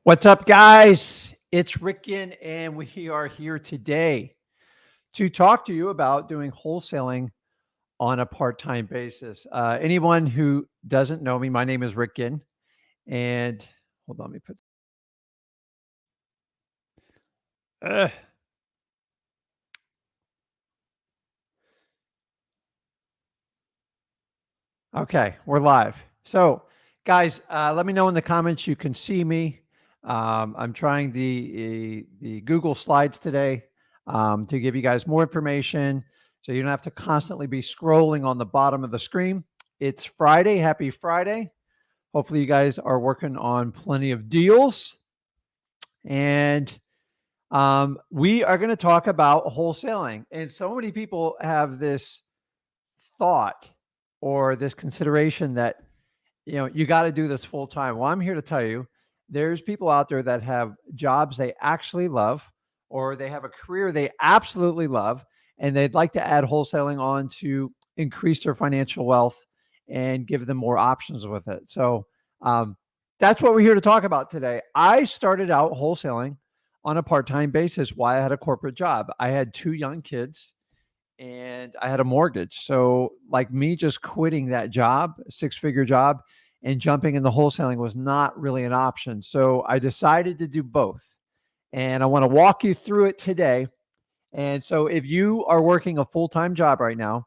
What's up, guys? It's Rick Ginn, and we are here today to talk to you about doing wholesaling on a part-time basis. Anyone who doesn't know me, my name is Rick Ginn, and hold on, let me put. Uh, okay, we're live. So, guys, let me know in the comments you can see me. I'm trying the Google Slides today to give you guys more information, so you don't have to constantly be scrolling on the bottom of the screen. It's Friday. Happy Friday. Hopefully, you guys are working on plenty of deals, and we are going to talk about wholesaling. And so many people have this thought or this consideration that you got to do this full time. Well, I'm here to tell you there's people out there that have jobs they actually love, or they have a career they absolutely love, and they'd like to add wholesaling on to increase their financial wealth and give them more options with it. So that's what we're here to talk about today. I started out wholesaling on a part-time basis while I had a corporate job. I had two young kids and I had a mortgage. So, like, me just quitting that job, six-figure job, and jumping in the wholesaling was not really an option. So, I decided to do both. And I want to walk you through it today. And so, if you are working a full-time job right now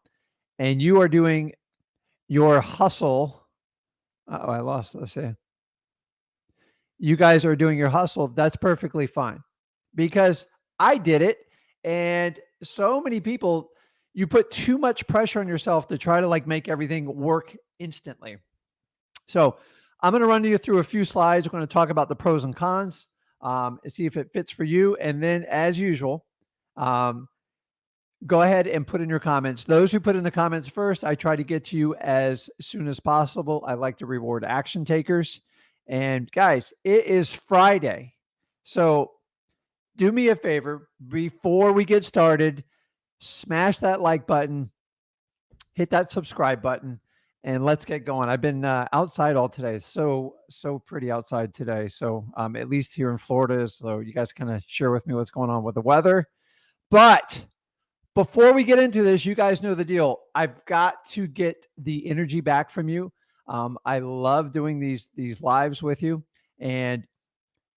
and you are doing your hustle, oh, I lost, let's see. You guys are doing your hustle, that's perfectly fine, because I did it. And so many people, you put too much pressure on yourself to try to like make everything work instantly. So I'm going to run you through a few slides. We're going to talk about the pros and cons, and see if it fits for you. And then, as usual, um, go ahead and put in your comments. Those who put in the comments first, I try to get to you as soon as possible. I like to reward action takers. And guys, it is Friday. So do me a favor before we get started, smash that like button, hit that subscribe button, and let's get going. I've been outside all today. So pretty outside today. So at least here in Florida. So you guys kind of share with me what's going on with the weather. But before we get into this, you guys know the deal. I've got to get the energy back from you. I love doing these lives with you, and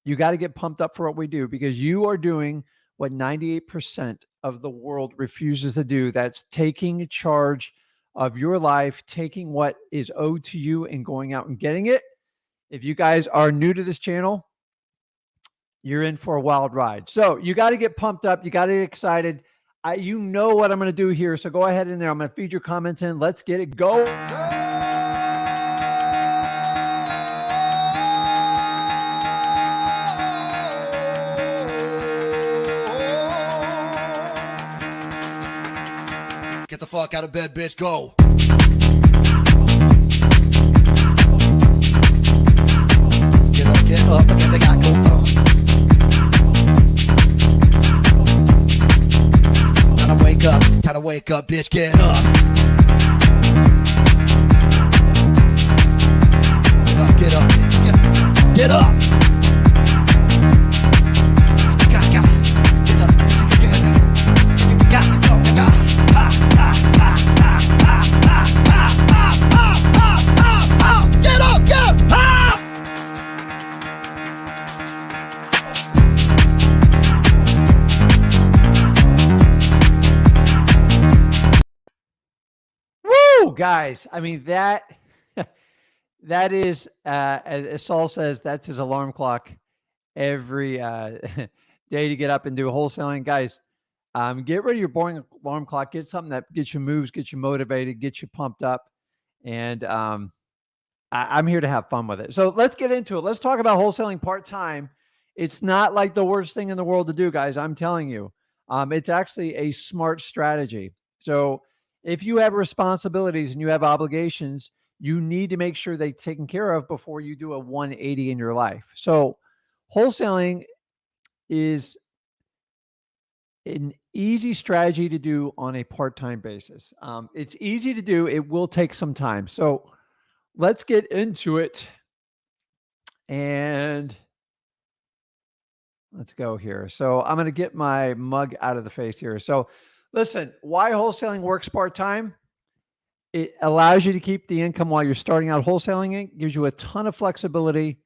you got to get pumped up for what we do, because you are doing what 98% of the world refuses to do. That's taking charge of your life, taking what is owed to you and going out and getting it. If you guys are new to this channel, you're in for a wild ride. So you got to get pumped up. You got to get excited. You know what I'm going to do here. So go ahead in there. I'm going to feed your comments in. Let's get it going. Get the fuck out of bed, bitch. Go. Get up, and then they got go. Time to wake up, bitch. Get up. Get up. Get up. Guys, I mean, that is as Saul says, that's his alarm clock every day to get up and do wholesaling. Guys, get rid of your boring alarm clock. Get something that gets you moves, gets you motivated, gets you pumped up. And I'm here to have fun with it. So let's get into it. Let's talk about wholesaling part-time. It's not like the worst thing in the world to do, guys. I'm telling you, it's actually a smart strategy. So if you have responsibilities and you have obligations, you need to make sure they're taken care of before you do a 180 in your life. So wholesaling is an easy strategy to do on a part-time basis. It's easy to do. It will take some time. So let's get into it. And Let's go here. So I'm going to get my mug out of the face here. So listen, why wholesaling works part-time? It allows you to keep the income while you're starting out wholesaling. It gives you a ton of flexibility.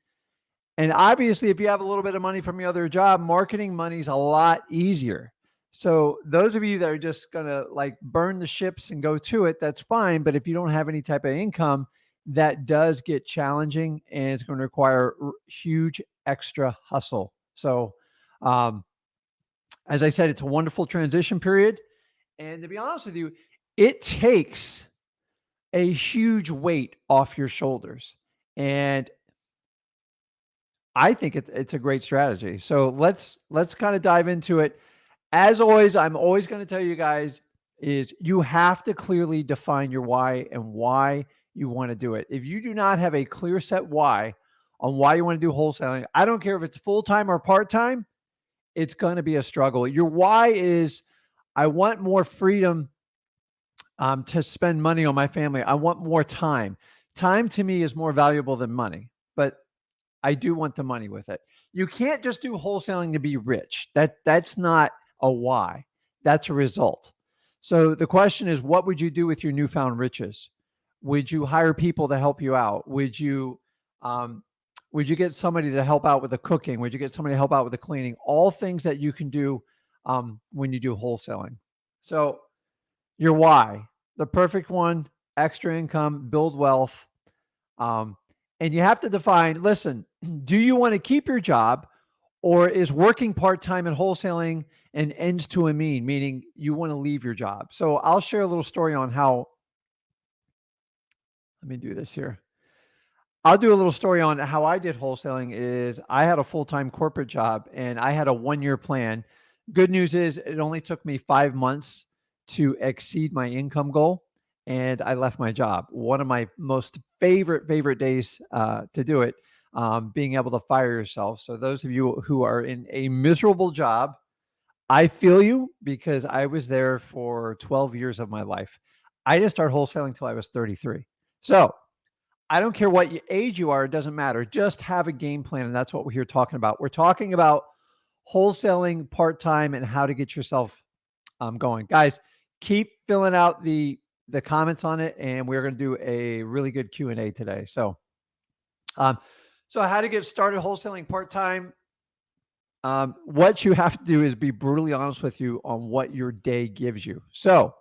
And obviously, if you have a little bit of money from your other job, marketing money's a lot easier. So those of you that are just going to like burn the ships and go to it, that's fine. But if you don't have any type of income, that does get challenging and it's going to require huge extra hustle. So, um, as I said, it's a wonderful transition period. And to be honest with you, it takes a huge weight off your shoulders. And I think it's a great strategy. So let's kind of dive into it. As always, I'm always going to tell you guys is you have to clearly define your why and why you want to do it. If you do not have a clear set why on why you want to do wholesaling, I don't care if it's full-time or part-time, it's going to be a struggle. Your why is I want more freedom to spend money on my family. I want more time. Time to me is more valuable than money, but I do want the money with it. You can't just do wholesaling to be rich. That's not a why. That's a result. So the question is, what would you do with your newfound riches? Would you hire people to help you out? Um, would you get somebody to help out with the cooking? Would you get somebody to help out with the cleaning? All things that you can do when you do wholesaling. So your why, the perfect one, extra income, build wealth. Um, and you have to define, listen, do you want to keep your job or is working part-time in wholesaling an ends to a meaning you want to leave your job? So I'll share a little story on how, let me do this here. I'll do a little story on how I did wholesaling is I had a full-time corporate job and I had a 1-year plan. Good news is it only took me 5 months to exceed my income goal and I left my job. One of my most favorite days to do it, being able to fire yourself. So those of you who are in a miserable job, I feel you because I was there for 12 years of my life. I didn't start wholesaling until I was 33. So I don't care what age you are, it doesn't matter. Just have a game plan. And that's what we're here talking about. We're talking about wholesaling part-time and how to get yourself going. Guys, keep filling out the comments on it. And we're going to do a really good Q&A today. So, so how to get started wholesaling part-time. What you have to do is be brutally honest with you on what your day gives you. So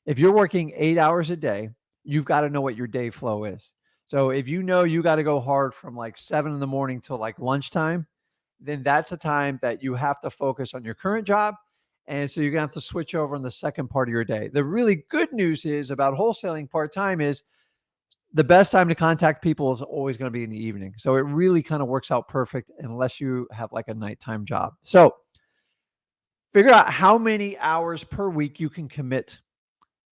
if you're working 8 hours a day, you've got to know what your day flow is. So if you know you got to go hard from like 7 in the morning till like lunchtime, then that's a time that you have to focus on your current job. And so you're going to have to switch over in the second part of your day. The really good news is about wholesaling part-time is the best time to contact people is always going to be in the evening. So it really kind of works out perfect unless you have like a nighttime job. So figure out how many hours per week you can commit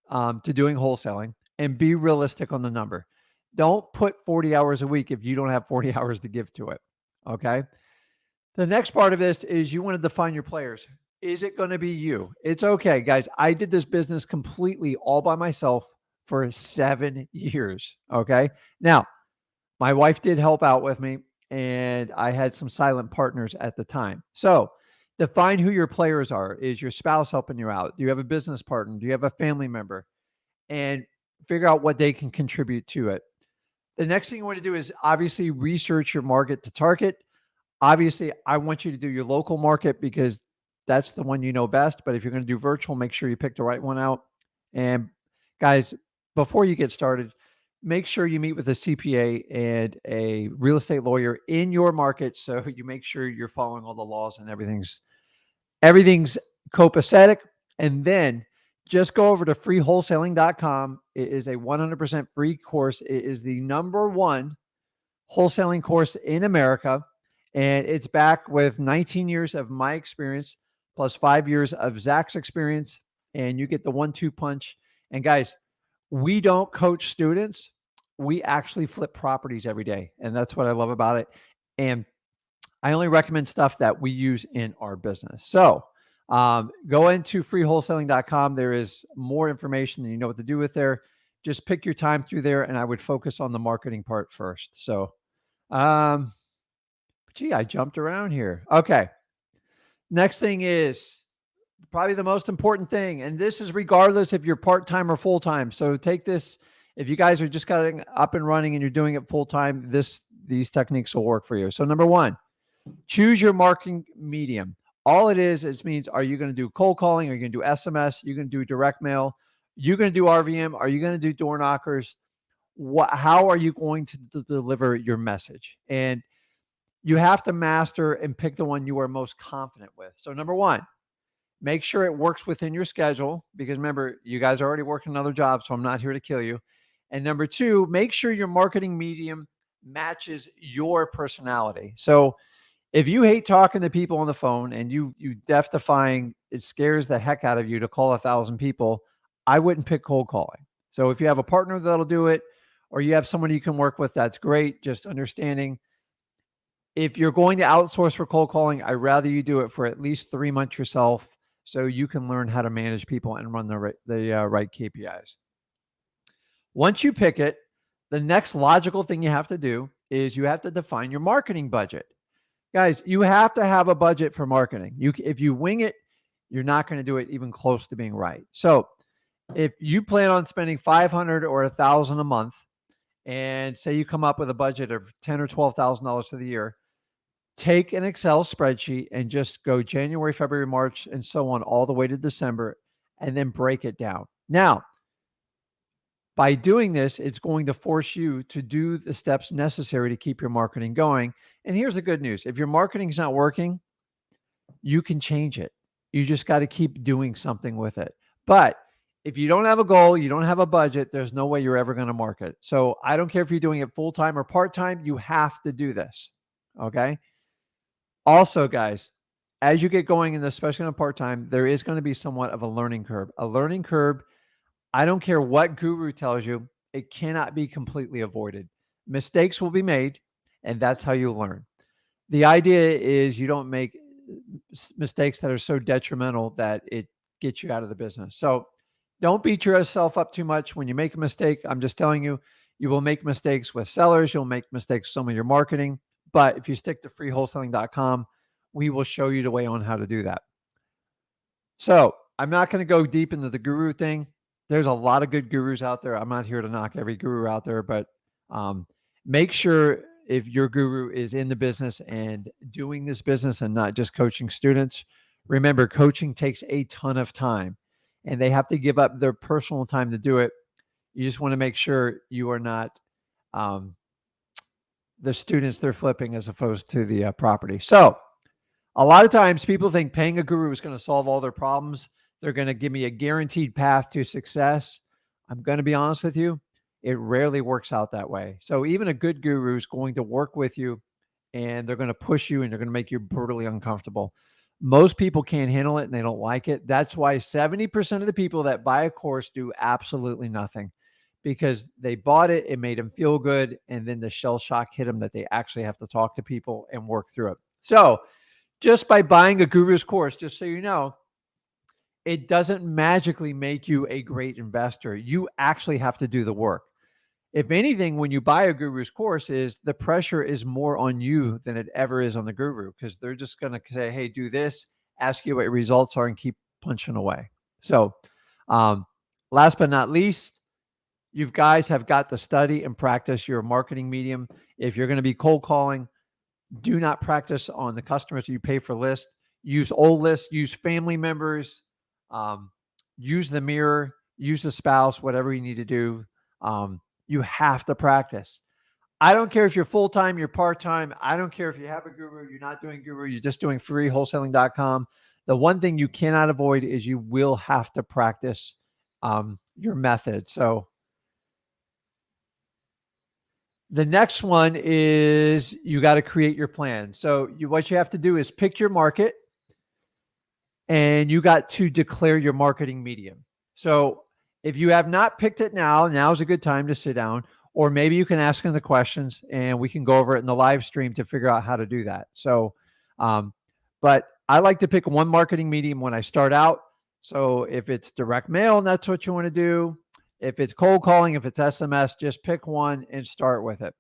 to doing wholesaling and be realistic on the number. Don't put 40 hours a week if you don't have 40 hours to give to it. Okay. The next part of this is you want to define your players. Is it going to be you? It's okay, guys. I did this business completely all by myself for 7 years. Okay. Now, my wife did help out with me and I had some silent partners at the time. So define who your players are. Is your spouse helping you out? Do you have a business partner? Do you have a family member? And figure out what they can contribute to it. The next thing you want to do is obviously research your market to target. Obviously, I want you to do your local market because that's the one you know best. But if you're going to do virtual, make sure you pick the right one out. And guys, before you get started, make sure you meet with a CPA and a real estate lawyer in your market so you make sure you're following all the laws and everything's copacetic. And then just go over to freewholesaling.com. It is a 100% free course. It is the #1 wholesaling course in America. And it's back with 19 years of my experience plus 5 years of Zach's experience. And you get the 1-2 punch. And guys, we don't coach students. We actually flip properties every day. And that's what I love about it. And I only recommend stuff that we use in our business. So go into freewholesaling.com. There is more information and you know what to do with there. Just pick your time through there. And I would focus on the marketing part first. So, gee, I jumped around here. Okay. Next thing is probably the most important thing, and this is regardless if you're part-time or full-time. So take this, if you guys are just getting up and running and you're doing it full-time, these techniques will work for you. So number one, choose your marketing medium. All it is means, are you going to do cold calling? Are you going to do SMS? Are you going to do direct mail? Are you going to do RVM? Are you going to do door knockers? How are you going to deliver your message? And you have to master and pick the one you are most confident with. So number one, make sure it works within your schedule, because remember, you guys are already working another job, so I'm not here to kill you. And number two, make sure your marketing medium matches your personality. So if you hate talking to people on the phone and you deaf defying, it scares the heck out of you to call 1,000 people, I wouldn't pick cold calling. So if you have a partner that'll do it, or you have someone you can work with, that's great. Just understanding, if you're going to outsource for cold calling, I'd rather you do it for at least 3 months yourself, so you can learn how to manage people and run the right KPIs. Once you pick it, the next logical thing you have to do is you have to define your marketing budget. Guys, you have to have a budget for marketing. If you wing it, you're not going to do it even close to being right. So if you plan on spending $500 or $1,000 a month, and say you come up with a budget of $10,000 or $12,000 for the year, take an Excel spreadsheet and just go January, February, March, and so on, all the way to December, and then break it down. Now, by doing this, it's going to force you to do the steps necessary to keep your marketing going. And here's the good news. If your marketing is not working, you can change it. You just got to keep doing something with it. But if you don't have a goal, you don't have a budget, there's no way you're ever going to market. So I don't care if you're doing it full-time or part-time, you have to do this. Okay. Also, guys, as you get going in this, especially on part-time, there is going to be somewhat of a learning curve. A learning curve, I don't care what guru tells you, it cannot be completely avoided. Mistakes will be made, and that's how you learn. The idea is you don't make mistakes that are so detrimental that it gets you out of the business. So don't beat yourself up too much when you make a mistake. I'm just telling you, you will make mistakes with sellers. You'll make mistakes with some of your marketing. But if you stick to freewholesaling.com, we will show you the way on how to do that. So I'm not going to go deep into the guru thing. There's a lot of good gurus out there. I'm not here to knock every guru out there, but make sure if your guru is in the business and doing this business and not just coaching students. Remember, coaching takes a ton of time, and they have to give up their personal time to do it. You just want to make sure you are not the students they're flipping as opposed to the property. So a lot of times people think paying a guru is going to solve all their problems. They're going to give me a guaranteed path to success. I'm going to be honest with you. It rarely works out that way. So even a good guru is going to work with you, and they're going to push you, and they're going to make you brutally uncomfortable. Most people can't handle it and they don't like it. That's why 70% of the people that buy a course do absolutely nothing, because they bought it, it made them feel good, and then the shell shock hit them that they actually have to talk to people and work through it. So just by buying a guru's course, just so you know, it doesn't magically make you a great investor. You actually have to do the work. If anything, when you buy a guru's course, is the pressure is more on you than it ever is on the guru, because they're just going to say, hey, do this, ask you what your results are, and keep punching away. So last but not least, you guys have got to study and practice your marketing medium. If you're going to be cold calling, do not practice on the customers you pay for list. Use old lists, use family members, use the mirror, use the spouse, whatever you need to do. You have to practice. I don't care if you're full-time, you're part-time. I don't care if you have a guru, you're not doing guru, you're just doing freewholesaling.com. The one thing you cannot avoid is you will have to practice your method. So the next one is you got to create your plan. So what you have to do is pick your market, and you got to declare your marketing medium. So if you have not picked it now is a good time to sit down, or maybe you can ask them the questions and we can go over it in the live stream to figure out how to do that. So, but I like to pick one marketing medium when I start out. So if it's direct mail and that's what you want to do, if it's cold calling, if it's SMS, just pick one and start with it.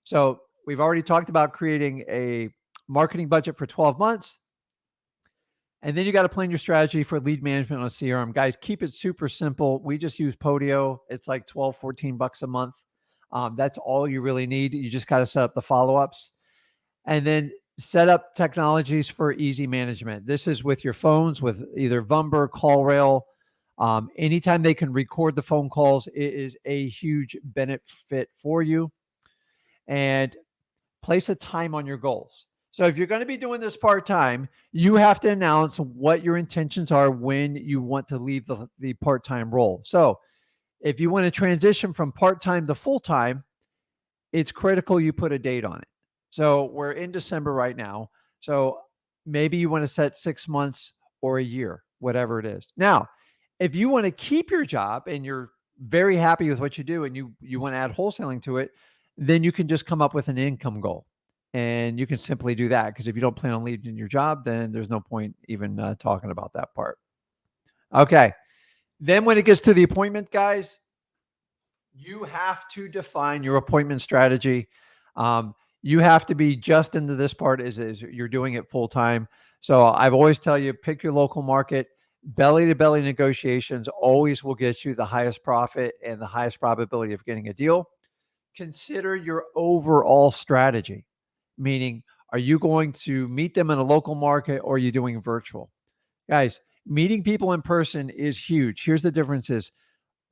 So we've already talked about creating a marketing budget for 12 months. And then you got to plan your strategy for lead management on CRM. Guys, keep it super simple. We just use Podio. It's like 12, 14 bucks a month. That's all you really need. You just got to set up the follow-ups. And then set up technologies for easy management. This is with your phones, with either Vumber, CallRail. Anytime they can record the phone calls, it is a huge benefit for you. And place a time on your goals. So if you're going to be doing this part-time, you have to announce what your intentions are when you want to leave the part-time role. So if you want to transition from part-time to full-time, it's critical you put a date on it. So we're in December right now. So maybe you want to set 6 months or a year, whatever it is. Now, if you want to keep your job and you're very happy with what you do and you want to add wholesaling to it, then you can just come up with an income goal. And you can simply do that, because if you don't plan on leaving your job, then there's no point even talking about that part. Okay. Then when it gets to the appointment, guys, you have to define your appointment strategy. You have to be just into this part is you're doing it full time. So I've always tell you, pick your local market. Belly to belly negotiations always will get you the highest profit and the highest probability of getting a deal. Consider your overall strategy, meaning, are you going to meet them in a local market or are you doing virtual? Guys, meeting people in person is huge. Here's the differences.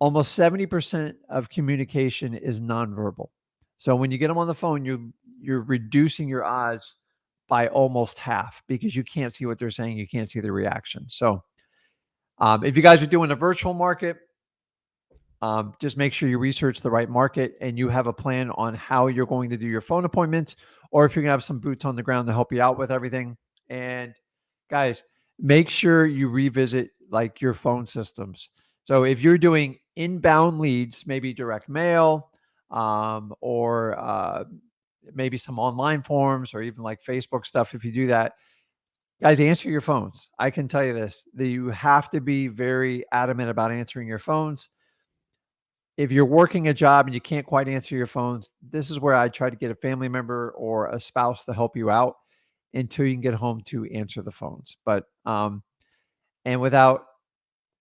Almost 70% of communication is nonverbal. So when you get them on the phone, you're reducing your odds by almost half, because you can't see what they're saying. You can't see the reaction. So if you guys are doing a virtual market, just make sure you research the right market and you have a plan on how you're going to do your phone appointments, or if you're going to have some boots on the ground to help you out with everything. And guys, make sure you revisit like your phone systems. So if you're doing inbound leads, maybe direct mail, or maybe some online forms, or even like Facebook stuff, if you do that, guys, answer your phones. I can tell you this, that you have to be very adamant about answering your phones. If you're working a job and you can't quite answer your phones, this is where I try to get a family member or a spouse to help you out until you can get home to answer the phones. But and without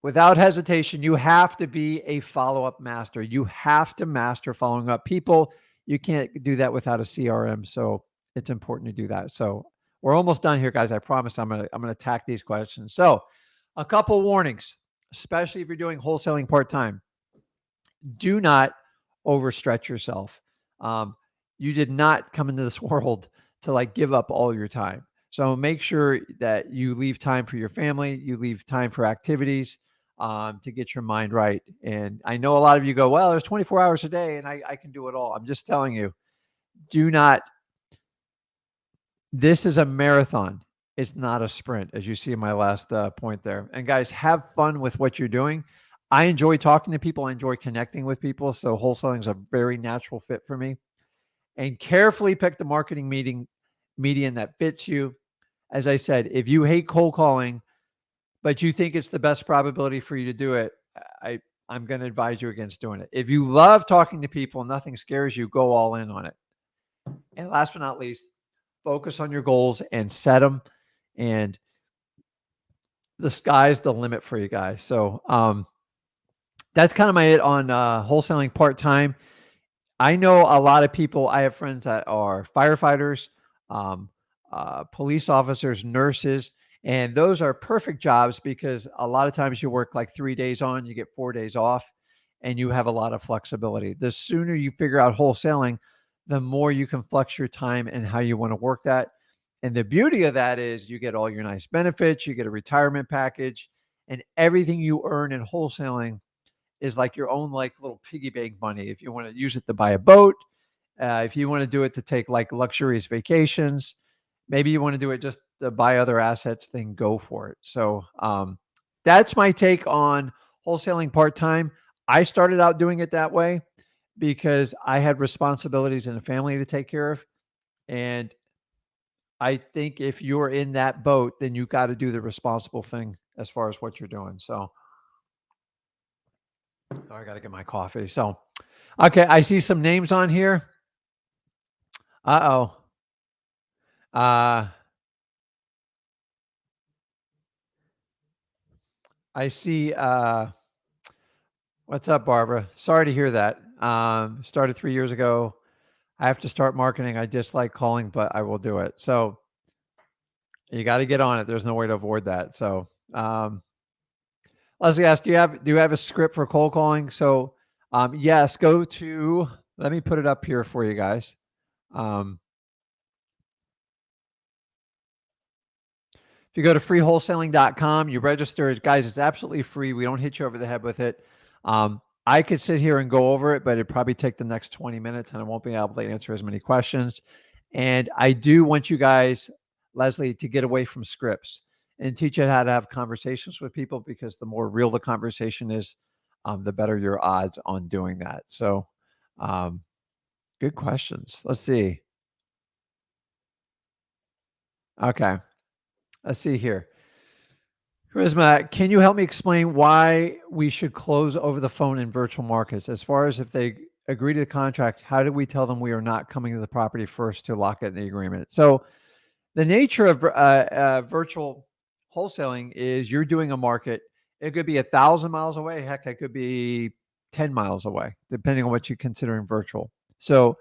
hesitation, you have to be a follow-up master. You have to master following up people. You can't do that without a CRM. So it's important to do that. So we're almost done here, guys. I promise I'm gonna attack these questions. So a couple warnings, especially if you're doing wholesaling part-time. Do not overstretch yourself. You did not come into this world to like give up all your time. So make sure that you leave time for your family, you leave time for activities, to get your mind right. And I know a lot of you go, well, there's 24 hours a day and I can do it all. I'm just telling you, do not. This is a marathon. It's not a sprint, as you see in my last point there. And guys, have fun with what you're doing. I enjoy talking to people. I enjoy connecting with people. So wholesaling is a very natural fit for me. And carefully pick the marketing median that fits you. As I said, if you hate cold calling, but you think it's the best probability for you to do it, I'm going to advise you against doing it. If you love talking to people and nothing scares you, go all in on it. And last but not least, focus on your goals and set them. And the sky's the limit for you guys. So that's kind of my it on wholesaling part-time. I know a lot of people. I have friends that are firefighters, police officers, nurses, and those are perfect jobs because a lot of times you work like 3 days on, you get 4 days off, and you have a lot of flexibility. The sooner you figure out wholesaling, the more you can flex your time and how you want to work that. And the beauty of that is you get all your nice benefits, you get a retirement package, and everything you earn in wholesaling is like your own like little piggy bank money. If you want to use it to buy a boat, if you want to do it to take like luxurious vacations, maybe you want to do it just to buy other assets, then go for it. So that's my take on wholesaling part-time. I started out doing it that way because I had responsibilities and a family to take care of. And I think if you're in that boat, then you got to do the responsible thing as far as what you're doing. So I got to get my coffee. So, okay, I see some names on here. Uh-oh. I see. What's up, Barbara? Sorry to hear that. Started 3 years ago. I have to start marketing. I dislike calling, but I will do it. So you got to get on it. There's no way to avoid that. So, Leslie asked, do you have a script for cold calling? So, yes, go to, let me put it up here for you guys. If you go to freewholesaling.com, you register. Guys, it's absolutely free. We don't hit you over the head with it. I could sit here and go over it, but it'd probably take the next 20 minutes and I won't be able to answer as many questions. And I do want you guys, Leslie, to get away from scripts and teach you how to have conversations with people, because the more real the conversation is, the better your odds on doing that. So, good questions. Let's see. Okay. Let's see here. Charisma, can you help me explain why we should close over the phone in virtual markets? As far as if they agree to the contract, how do we tell them we are not coming to the property first to lock it in the agreement? So the nature of virtual wholesaling is you're doing a market. It could be 1,000 miles away. Heck, it could be 10 miles away, depending on what you consider in virtual. So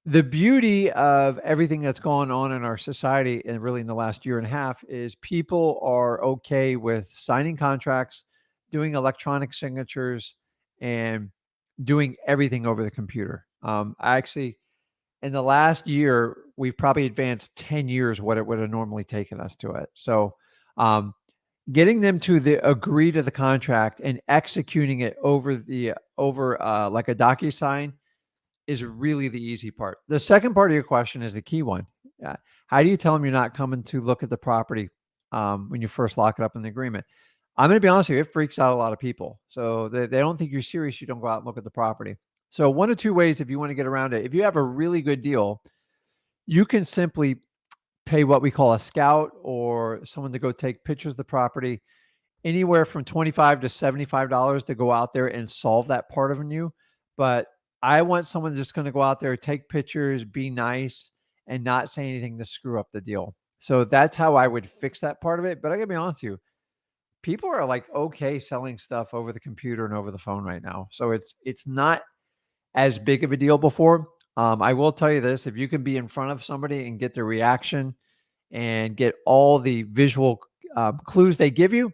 the beauty of everything that's gone on in our society and really in the last year and a half is people are okay with signing contracts, doing electronic signatures, and doing everything over the computer. I actually, in the last year, we've probably advanced 10 years what it would have normally taken us to it. So, getting them to agree to the contract and executing it over like a DocuSign is really the easy part. The second part of your question is the key one. How do you tell them you're not coming to look at the property when you first lock it up in the agreement? I'm going to be honest with you, it freaks out a lot of people. So they don't think you're serious. You don't go out and look at the property. So one of two ways, if you want to get around it, if you have a really good deal, you can simply pay what we call a scout or someone to go take pictures of the property, anywhere from $25 to $75 to go out there and solve that part of you. But I want someone just going to go out there, take pictures, be nice, and not say anything to screw up the deal. So that's how I would fix that part of it. But I gotta be honest with you, people are like okay selling stuff over the computer and over the phone right now. So it's not as big of a deal before. I will tell you this: if you can be in front of somebody and get their reaction and get all the visual clues they give you,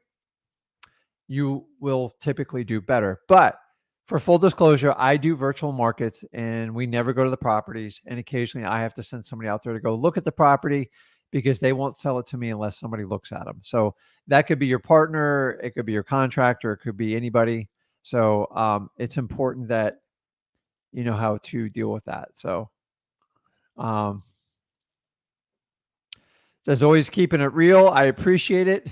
you will typically do better. But for full disclosure, I do virtual markets and we never go to the properties. And occasionally I have to send somebody out there to go look at the property because they won't sell it to me unless somebody looks at them. So that could be your partner, it could be your contractor, it could be anybody. So it's important that you know how to deal with that. So as always, keeping it real. I appreciate it.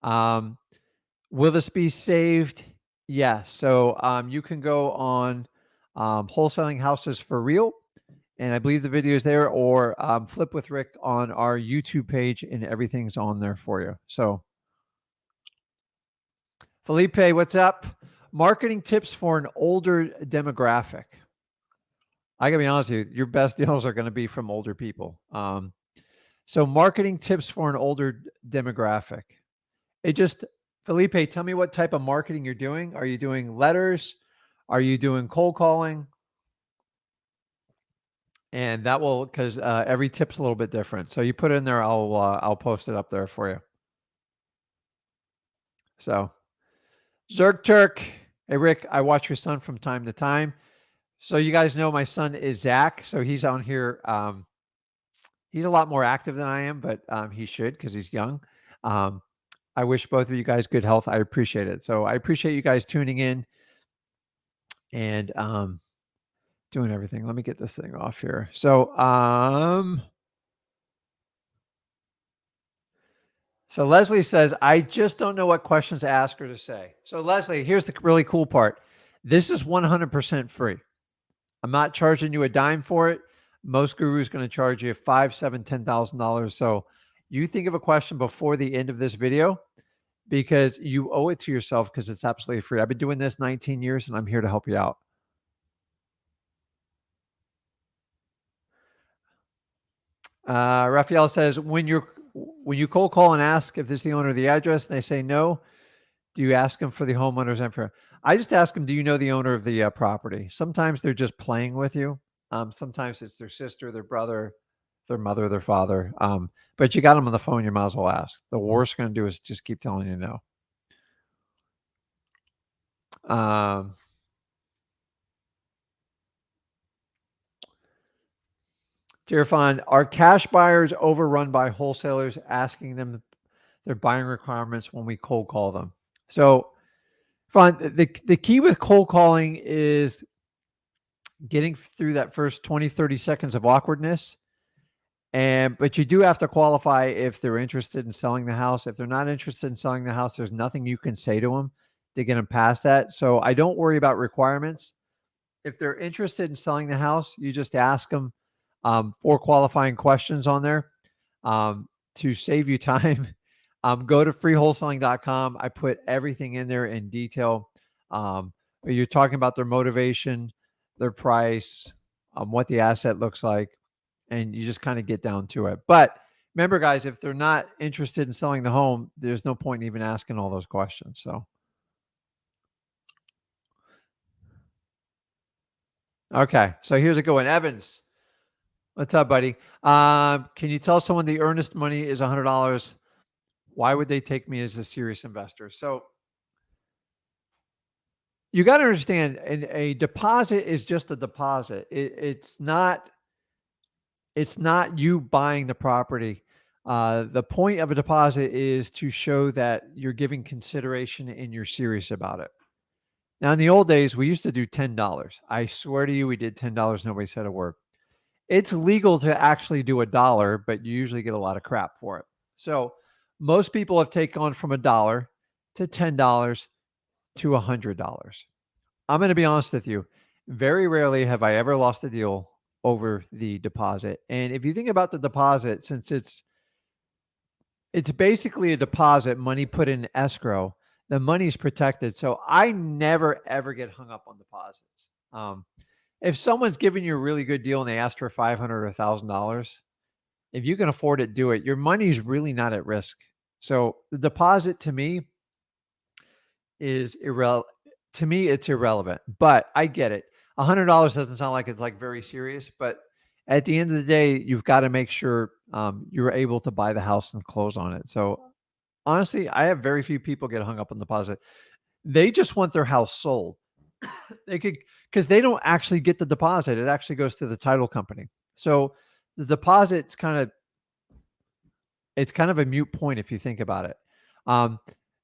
Will this be saved? Yes. So you can go on Wholesaling Houses for Real, and I believe the video is there, or Flip with Rick on our YouTube page, and everything's on there for you. So, Felipe, what's up? Marketing tips for an older demographic. I gotta be honest with you, your best deals are going to be from older people. So, marketing tips for an older demographic. Felipe, tell me what type of marketing you're doing. Are you doing letters? Are you doing cold calling? And that will, because every tip's a little bit different. So you put it in there, I'll post it up there for you. So Zerk Turk, hey Rick, I watch your son from time to time. So you guys know my son is Zach. So he's on here. He's a lot more active than I am, but he should because he's young. I wish both of you guys good health. I appreciate it. So I appreciate you guys tuning in and doing everything. Let me get this thing off here. So Leslie says, I just don't know what questions to ask her to say. So Leslie, here's the really cool part. This is 100% free. I'm not charging you a dime for it. Most gurus going to charge you $5,000, $7,000, $10,000. So you think of a question before the end of this video because you owe it to yourself because it's absolutely free. I've been doing this 19 years and I'm here to help you out. Raphael says, when you cold call and ask if this is the owner of the address and they say no, Do you ask them for the homeowner's info? I just ask them, do you know the owner of the property? Sometimes they're just playing with you. Sometimes it's their sister, their brother, their mother, their father. But you got them on the phone, you might as well ask. The worst going to do is just keep telling you no. Dear Fon, are cash buyers overrun by wholesalers asking them their buying requirements when we cold call them? So, Fon, the key with cold calling is getting through that first 20, 30 seconds of awkwardness. But you do have to qualify if they're interested in selling the house. If they're not interested in selling the house, there's nothing you can say to them to get them past that. So I don't worry about requirements. If they're interested in selling the house, you just ask them 4 qualifying questions on there to save you time. Go to freewholesaling.com. I put everything in there in detail. You're talking about their motivation, their price, what the asset looks like, and you just kind of get down to it. But remember, guys, if they're not interested in selling the home, there's no point in even asking all those questions. So, okay. So here's a good one. Evans, what's up, buddy? Can you tell someone the earnest money is $100? Why would they take me as a serious investor? So you got to understand, a deposit is just a deposit. It's not you buying the property. The point of a deposit is to show that you're giving consideration and you're serious about it. Now, in the old days, we used to do $10. I swear to you, we did $10. Nobody said a word. It's legal to actually do $1, but you usually get a lot of crap for it. So most people have taken on from $1 to $10 to $100. I'm going to be honest with you. Very rarely have I ever lost a deal over the deposit. And if you think about the deposit, since it's basically a deposit, money put in escrow, the money's protected. So I never ever get hung up on deposits. If someone's giving you a really good deal and they ask for $500 or $1,000, if you can afford it, do it. Your money's really not at risk. So the deposit to me is irrelevant. To me, it's irrelevant, but I get it. $100 doesn't sound like it's like very serious, but at the end of the day, you've got to make sure you're able to buy the house and close on it. So honestly, I have very few people get hung up on deposit. They just want their house sold. They could, because they don't actually get the deposit. It actually goes to the title company. So the deposit's it's kind of a moot point if you think about it.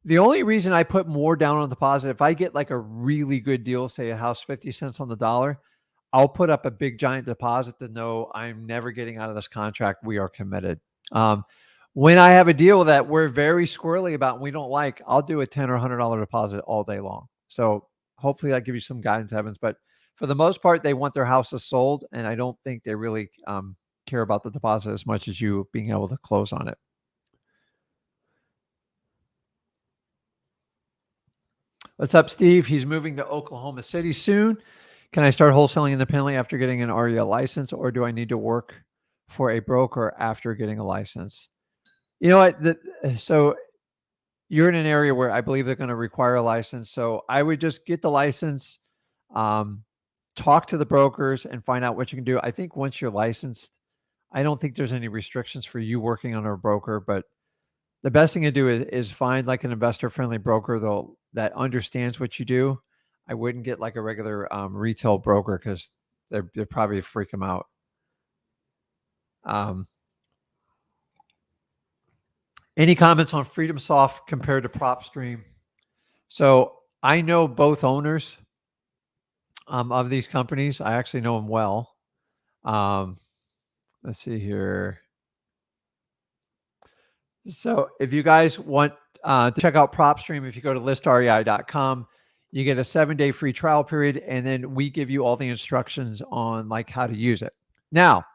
The only reason I put more down on deposit, if I get like a really good deal, say a house 50 cents on the dollar, I'll put up a big giant deposit to know I'm never getting out of this contract. We are committed. When I have a deal that we're very squirrely about and we don't like, I'll do a $10 or $100 deposit all day long. So hopefully that gives you some guidance, Evans. But for the most part, they want their houses sold, and I don't think they really care about the deposit as much as you being able to close on it. What's up, Steve? He's moving to Oklahoma City soon. Can I start wholesaling independently after getting an REA license, or do I need to work for a broker after getting a license? You know what? So you're in an area where I believe they're going to require a license. So I would just get the license, talk to the brokers, and find out what you can do. I think once you're licensed, I don't think there's any restrictions for you working on a broker, but the best thing to do is find like an investor-friendly broker though that understands what you do. I wouldn't get like a regular retail broker because they'd probably freak them out. Any comments on Freedom Soft compared to PropStream? So I know both owners of these companies. I actually know them well. Let's see here. So if you guys want to check out PropStream, if you go to listrei.com, you get a 7-day free trial period, and then we give you all the instructions on like how to use it. Now,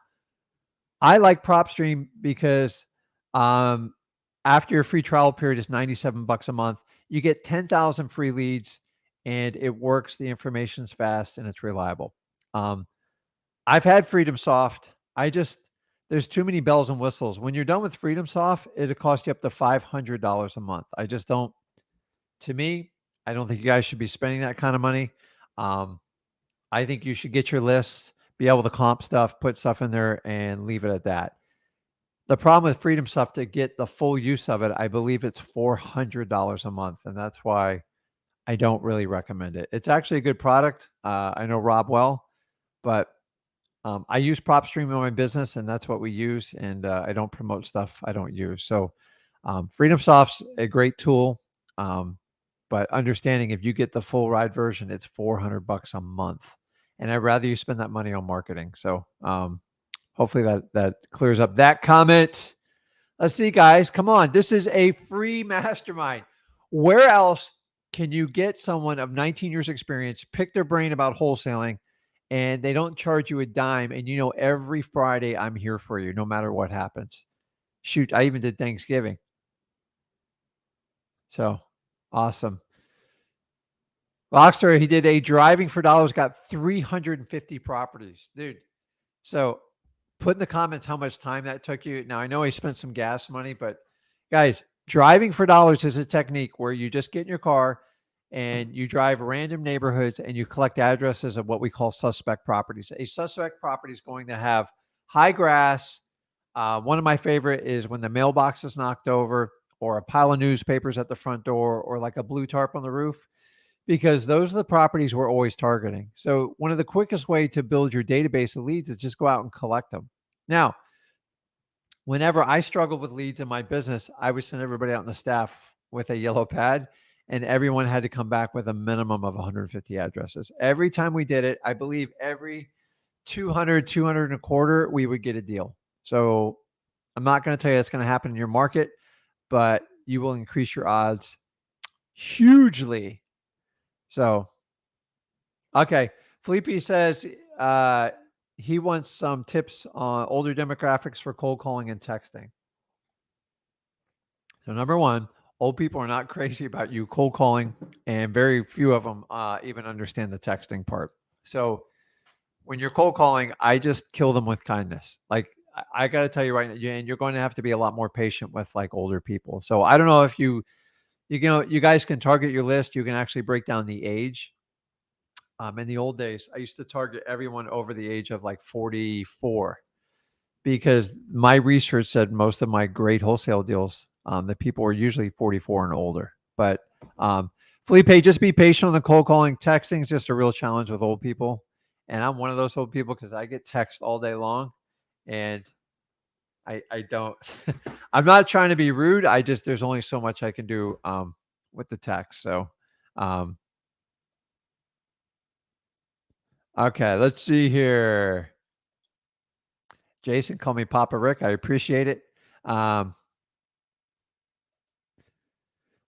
I like PropStream because after your free trial period is $97 a month, you get 10,000 free leads, and it works. The information's fast and it's reliable. I've had Freedom Soft. There's too many bells and whistles. When you're done with Freedom Soft, it'll cost you up to $500 a month. I just don't to me, I don't think you guys should be spending that kind of money. I think you should get your lists, be able to comp stuff, put stuff in there, and leave it at that. The problem with Freedom Stuff, to get the full use of it, I believe it's $400 a month, and that's why I don't really recommend it. It's actually a good product. I know Rob well, but I use PropStream in my business, and that's what we use. And I don't promote stuff I don't use. So Freedom Soft's a great tool, but understanding if you get the full ride version, it's $400 a month, and I'd rather you spend that money on marketing. So hopefully that clears up that comment. Let's see, guys. Come on. This is a free mastermind. Where else can you get someone of 19 years experience, pick their brain about wholesaling, and they don't charge you a dime, and every Friday I'm here for you no matter what happens? Shoot, I even did Thanksgiving. So awesome. Rockstar, he did a driving for dollars, got 350 properties. Dude. So put in the comments how much time that took you. Now, I know he spent some gas money, but guys, driving for dollars is a technique where you just get in your car and you drive random neighborhoods and you collect addresses of what we call suspect properties. A suspect property is going to have high grass. One of my favorite is when the mailbox is knocked over, or a pile of newspapers at the front door, or like a blue tarp on the roof, because those are the properties we're always targeting. So one of the quickest way to build your database of leads is just go out and collect them. Now, whenever I struggled with leads in my business, I would send everybody out on the staff with a yellow pad, and everyone had to come back with a minimum of 150 addresses. Every time we did it, I believe every 200, 200 and a quarter, we would get a deal. So I'm not going to tell you it's going to happen in your market, but you will increase your odds hugely. So, okay. Felipe says he wants some tips on older demographics for cold calling and texting. So number one, old people are not crazy about you cold calling, and very few of them even understand the texting part. So when you're cold calling, I just kill them with kindness. Like, I got to tell you right now, and you're going to have to be a lot more patient with like older people. So I don't know if you guys can target your list. You can actually break down the age. In the old days, I used to target everyone over the age of like 44, because my research said most of my great wholesale deals, the people were usually 44 and older. But Felipe, just be patient on the cold calling. Texting is just a real challenge with old people. And I'm one of those old people because I get text all day long, and I don't, I'm not trying to be rude. There's only so much I can do with the text. So, okay, let's see here. Jason, call me Papa Rick. I appreciate it.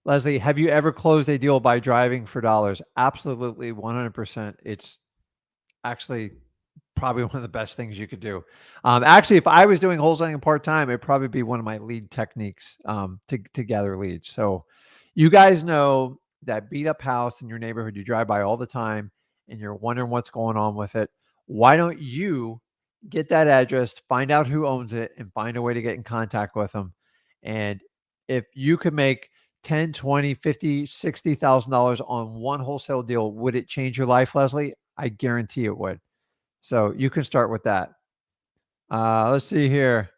Leslie, have you ever closed a deal by driving for dollars? Absolutely, 100%. It's actually probably one of the best things you could do. Actually, if I was doing wholesaling part-time, it'd probably be one of my lead techniques to gather leads. So you guys know that beat up house in your neighborhood you drive by all the time, and you're wondering what's going on with it. Why don't you get that address, find out who owns it, and find a way to get in contact with them? And if you could make 10, 20, 50, $60,000 on one wholesale deal, would it change your life, Leslie? I guarantee it would. So you can start with that. Let's see here.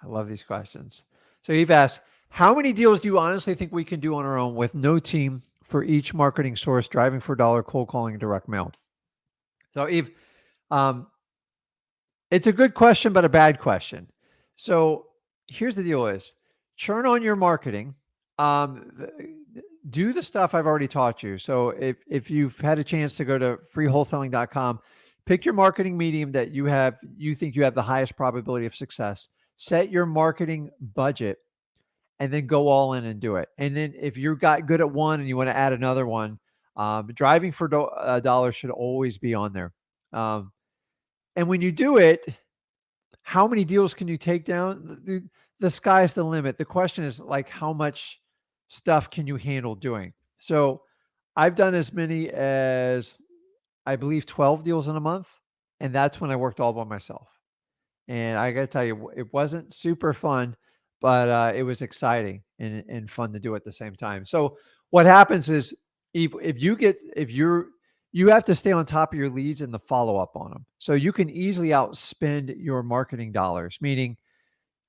I love these questions. So Eve asks, how many deals do you honestly think we can do on our own with no team for each marketing source, driving for dollar, cold calling, direct mail? So Eve, it's a good question, but a bad question. So here's the deal is, churn on your marketing. Do the stuff I've already taught you. So if you've had a chance to go to freewholesaling.com, pick your marketing medium that you think you have the highest probability of success. Set your marketing budget, and then go all in and do it. And then if you got good at one and you want to add another one, driving for dollars should always be on there. And when you do it, how many deals can you take down? The sky's the limit. The question is like, how much stuff can you handle doing? So I've done as many as, I believe, 12 deals in a month. And that's when I worked all by myself. And I got to tell you, it wasn't super fun, but it was exciting and fun to do at the same time. So what happens is if you have to stay on top of your leads and the follow up on them. So you can easily outspend your marketing dollars. Meaning,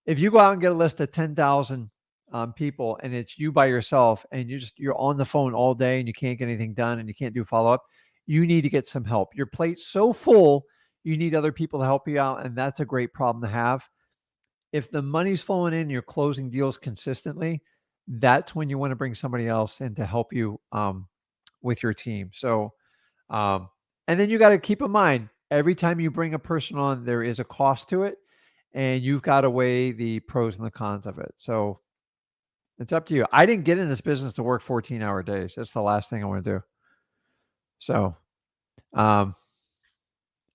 if you go out and get a list of 10,000 people and it's you by yourself and you're on the phone all day and you can't get anything done and you can't do follow up, you need to get some help. Your plate's so full, you need other people to help you out, and that's a great problem to have. If the money's flowing in, you're closing deals consistently, that's when you want to bring somebody else in to help you with your team. So, and then you got to keep in mind, every time you bring a person on, there is a cost to it, and you've got to weigh the pros and the cons of it. So it's up to you. I didn't get in this business to work 14-hour days. That's the last thing I want to do. So,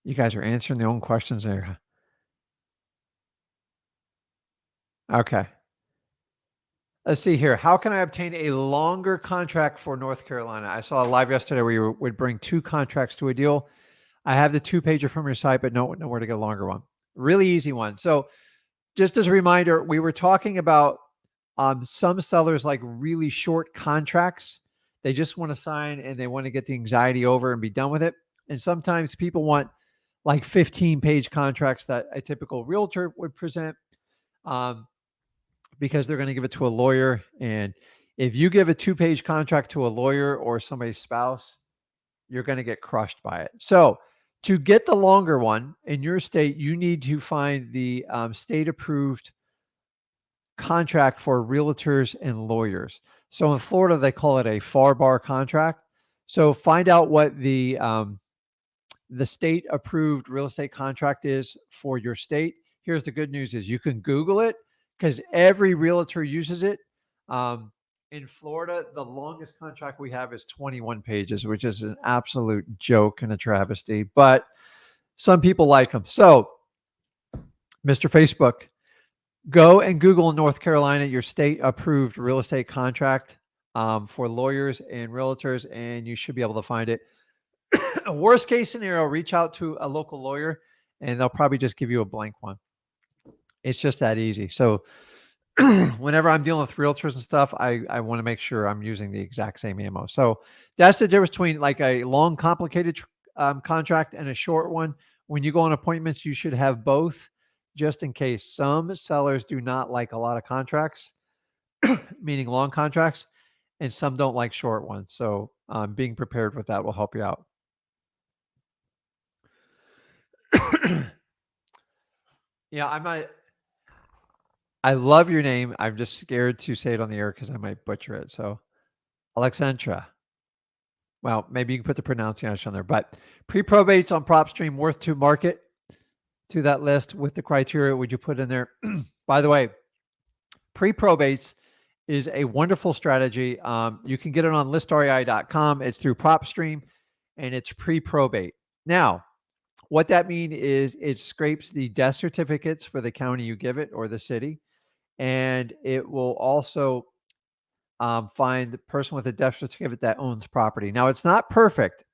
you guys are answering their own questions there. Okay. Let's see here. How can I obtain a longer contract for North Carolina? I saw a live yesterday where you would bring 2 contracts to a deal. I have the 2-pager from your site, but nowhere to get a longer one. Really easy one. So just as a reminder, we were talking about some sellers like really short contracts. They just want to sign and they want to get the anxiety over and be done with it. And sometimes people want like 15-page contracts that a typical realtor would present. Because they're going to give it to a lawyer. And if you give a 2-page contract to a lawyer or somebody's spouse, you're going to get crushed by it. So to get the longer one in your state, you need to find the state approved contract for realtors and lawyers. So in Florida, they call it a FAR bar contract. So find out what the state approved real estate contract is for your state. Here's the good news is you can Google it, because every realtor uses it. In Florida, the longest contract we have is 21 pages, which is an absolute joke and a travesty, but some people like them. So, Mr. Facebook, go and Google in North Carolina your state approved real estate contract for lawyers and realtors, and you should be able to find it. Worst case scenario, reach out to a local lawyer and they'll probably just give you a blank one. It's just that easy. So whenever I'm dealing with realtors and stuff, I want to make sure I'm using the exact same ammo. So that's the difference between like a long, complicated contract and a short one. When you go on appointments, you should have both, just in case. Some sellers do not like a lot of contracts, meaning long contracts, and some don't like short ones. So being prepared with that will help you out. Yeah, I love your name. I'm just scared to say it on the air because I might butcher it. So, Alexandra. Well, maybe you can put the pronunciation on there. But pre-probates on PropStream worth to market to that list with the criteria. Would you put in there? By the way, pre-probates is a wonderful strategy. You can get it on listrei.com. It's through PropStream, and it's pre-probate. Now, what that means is it scrapes the death certificates for the county you give it or the city. And it will also find the person with a death certificate that owns property. Now, it's not perfect,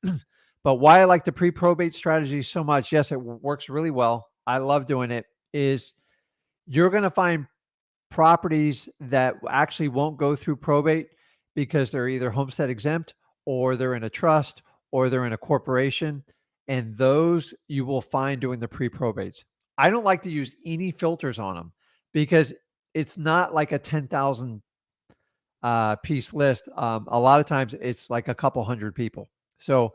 but why I like the pre-probate strategy so much, yes, it works really well. I love doing it, is you're going to find properties that actually won't go through probate because they're either homestead exempt or they're in a trust or they're in a corporation. And those you will find doing the pre-probates. I don't like to use any filters on them because it's not like a 10,000 piece list. A lot of times it's like a couple hundred people. So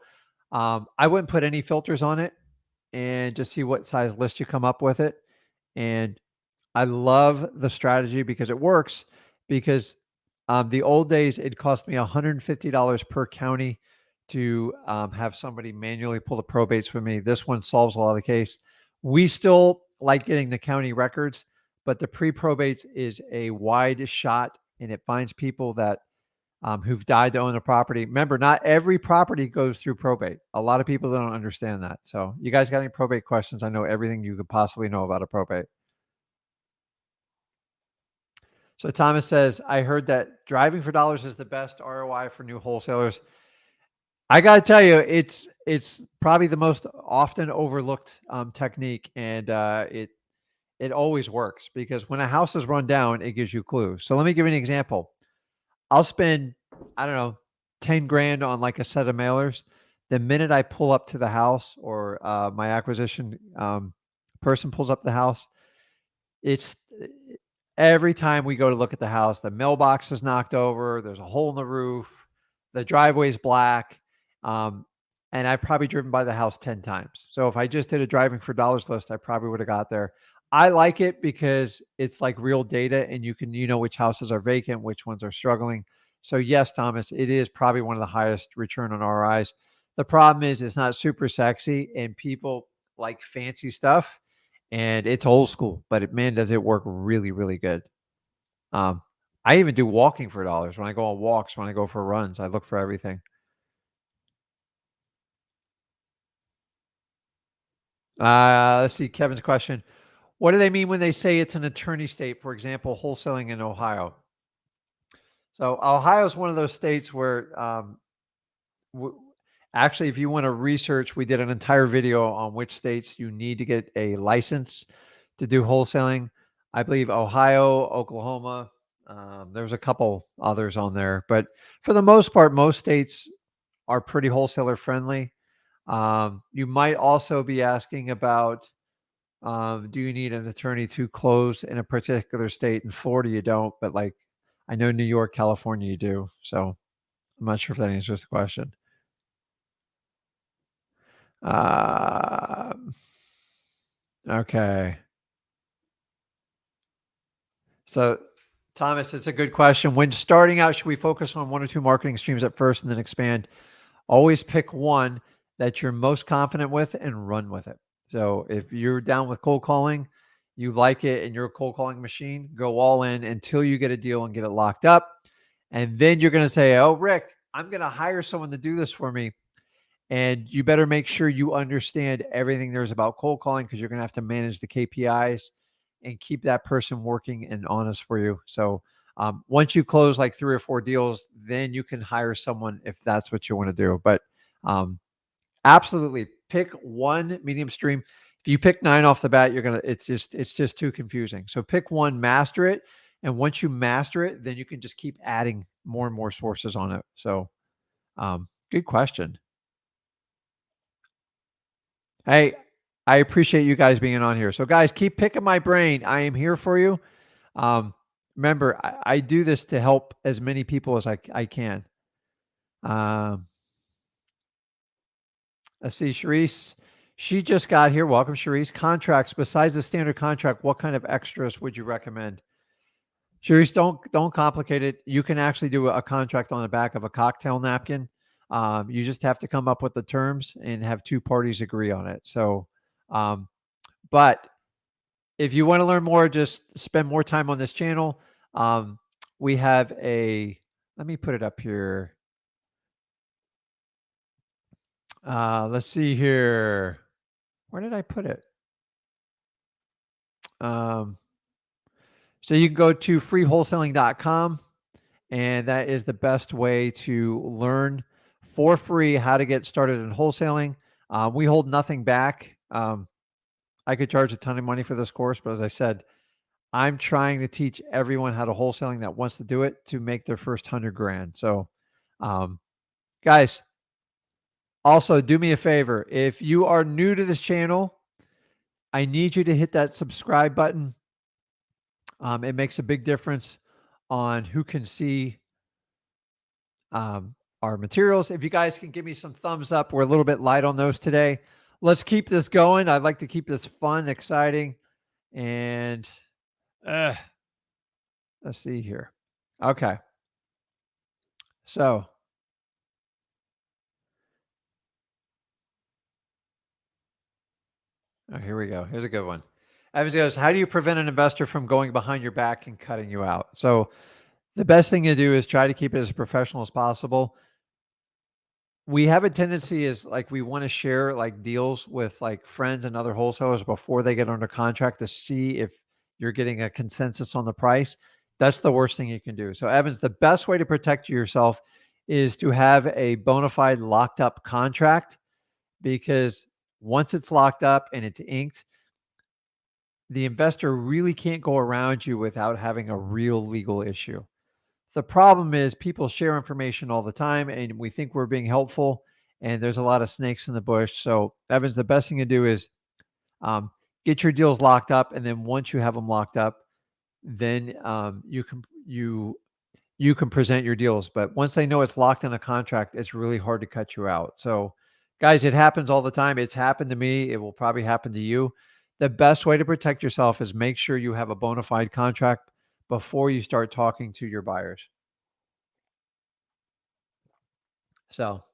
I wouldn't put any filters on it and just see what size list you come up with it. And I love the strategy because it works, because the old days, it cost me $150 per county to have somebody manually pull the probates for me. This one solves a lot of the case. We still like getting the county records, but the pre-probates is a wide shot, and it finds people that who've died to own a property. Remember, not every property goes through probate. A lot of people don't understand that. So you guys got any probate questions? I know everything you could possibly know about a probate. So Thomas says, I heard that driving for dollars is the best ROI for new wholesalers. I got to tell you, it's probably the most often overlooked technique, and it it always works because when a house is run down, it gives you clues. So let me give you an example. I'll spend, I don't know, 10 grand on like a set of mailers. The minute I pull up to the house or my acquisition person pulls up the house, it's every time we go to look at the house, the mailbox is knocked over. There's a hole in the roof. The driveway's black. Um, and I've probably driven by the house 10 times. So if I just did a driving for dollars list, I probably would have got there. I like it because it's like real data and you know which houses are vacant, which ones are struggling. So yes, Thomas, it is probably one of the highest return on ROIs. The problem is it's not super sexy and people like fancy stuff and it's old school, but man, does it work really, really good. Um, I even do walking for dollars when I go on walks, when I go for runs, I look for everything. Let's see Kevin's question. What do they mean when they say it's an attorney state, for example, wholesaling in Ohio? So Ohio is one of those states where actually, if you want to research, we did an entire video on which states you need to get a license to do wholesaling. I believe Ohio, Oklahoma. There's a couple others on there, but for the most part, most states are pretty wholesaler friendly. You might also be asking about, do you need an attorney to close in a particular state? In Florida, you don't, but like I know New York, California, you do. So I'm not sure if that answers the question. Okay. So, Thomas, it's a good question. When starting out, should we focus on one or two marketing streams at first and then expand? Always pick one that you're most confident with and run with it. So, if you're down with cold calling, you like it, and you're a cold calling machine, go all in until you get a deal and get it locked up. And then you're going to say, oh, Rick, I'm going to hire someone to do this for me. And you better make sure you understand everything there's about cold calling because you're going to have to manage the KPIs and keep that person working and honest for you. So once you close like 3 or 4 deals, then you can hire someone if that's what you want to do. But absolutely pick one medium stream. If you pick 9 off the bat, it's just too confusing. So pick one, master it. And once you master it, then you can just keep adding more and more sources on it. So good question. Hey, I appreciate you guys being on here. So, guys, keep picking my brain. I am here for you. Remember, I do this to help as many people as I can. Let's see, Sharice. She just got here. Welcome, Sharice. Contracts besides the standard contract, what kind of extras would you recommend? Sharice, don't complicate it. You can actually do a contract on the back of a cocktail napkin. You just have to come up with the terms and have 2 parties agree on it. So, but if you want to learn more, just spend more time on this channel. We have let me put it up here. Let's see here. Where did I put it? So you can go to freewholesaling.com, and that is the best way to learn for free how to get started in wholesaling. We hold nothing back. I could charge a ton of money for this course, but as I said, I'm trying to teach everyone how to wholesaling that wants to do it to make their first 100 grand. So, guys, also do me a favor. If you are new to this channel, I need you to hit that subscribe button. It makes a big difference on who can see our materials. If you guys can give me some thumbs up, we're a little bit light on those today. Let's keep this going. I'd like to keep this fun, exciting, and let's see here. Okay. So, here we go. Here's a good one. Evans goes, how do you prevent an investor from going behind your back and cutting you out? So the best thing to do is try to keep it as professional as possible. We have a tendency is like we want to share like deals with like friends and other wholesalers before they get under contract to see if you're getting a consensus on the price. That's the worst thing you can do. So Evans, the best way to protect yourself is to have a bona fide locked up contract, because once it's locked up and it's inked, the investor really can't go around you without having a real legal issue. The problem is people share information all the time and we think we're being helpful, and there's a lot of snakes in the bush. So, Evans, the best thing to do is um, get your deals locked up, and then once you have them locked up, then you can present your deals. But once they know it's locked in a contract, it's really hard to cut you out. So, guys, it happens all the time. It's happened to me. It will probably happen to you. The best way to protect yourself is make sure you have a bona fide contract before you start talking to your buyers. So,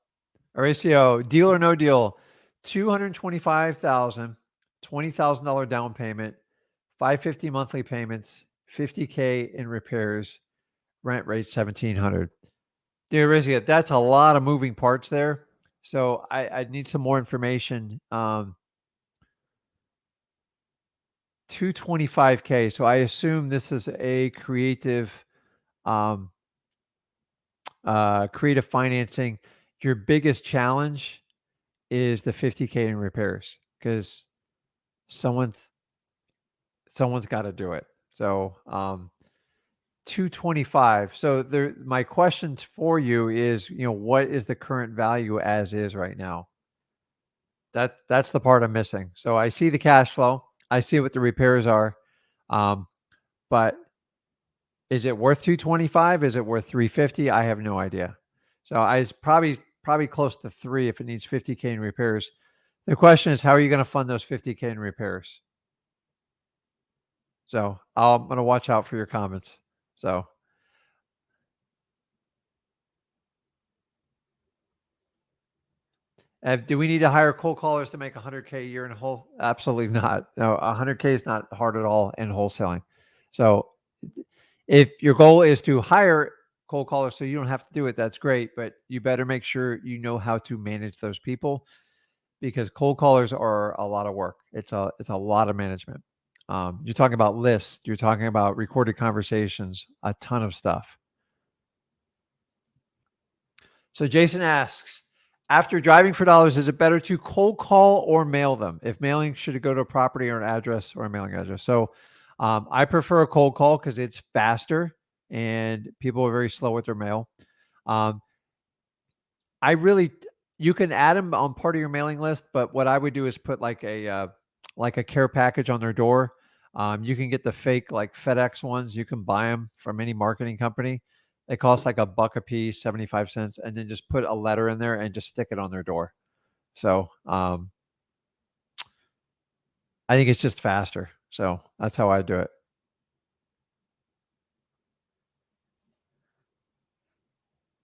Horacio, deal or no deal, 225,000, $20,000 down payment, 550 monthly payments, 50K in repairs, rent rate 1,700. Dear Horacio, that's a lot of moving parts there. So I need some more information. 225K. So I assume this is a creative creative financing. Your biggest challenge is the 50K in repairs because someone's got to do it. So 225. So there, my question for you is, what is the current value as is right now? That's the part I'm missing. So I see the cash flow. I see what the repairs are. But is it worth 225? Is it worth 350? I have no idea. So I was probably close to 3 if it needs 50K in repairs. The question is, how are you going to fund those 50K in repairs? So I'm going to watch out for your comments. So do we need to hire cold callers to make 100K a year in whole? Absolutely not. No, 100K is not hard at all in wholesaling. So if your goal is to hire cold callers so you don't have to do it, that's great. But you better make sure you know how to manage those people, because cold callers are a lot of work. It's a lot of management. You're talking about lists. You're talking about recorded conversations, a ton of stuff. So Jason asks, after driving for dollars, is it better to cold call or mail them? If mailing, should it go to a property or an address or a mailing address? So I prefer a cold call because it's faster and people are very slow with their mail. You can add them on part of your mailing list, but what I would do is put like a care package on their door. You can get the fake like FedEx ones. You can buy them from any marketing company. They cost like $1 a piece, 75 cents, and then just put a letter in there and just stick it on their door. So I think it's just faster. So that's how I do it.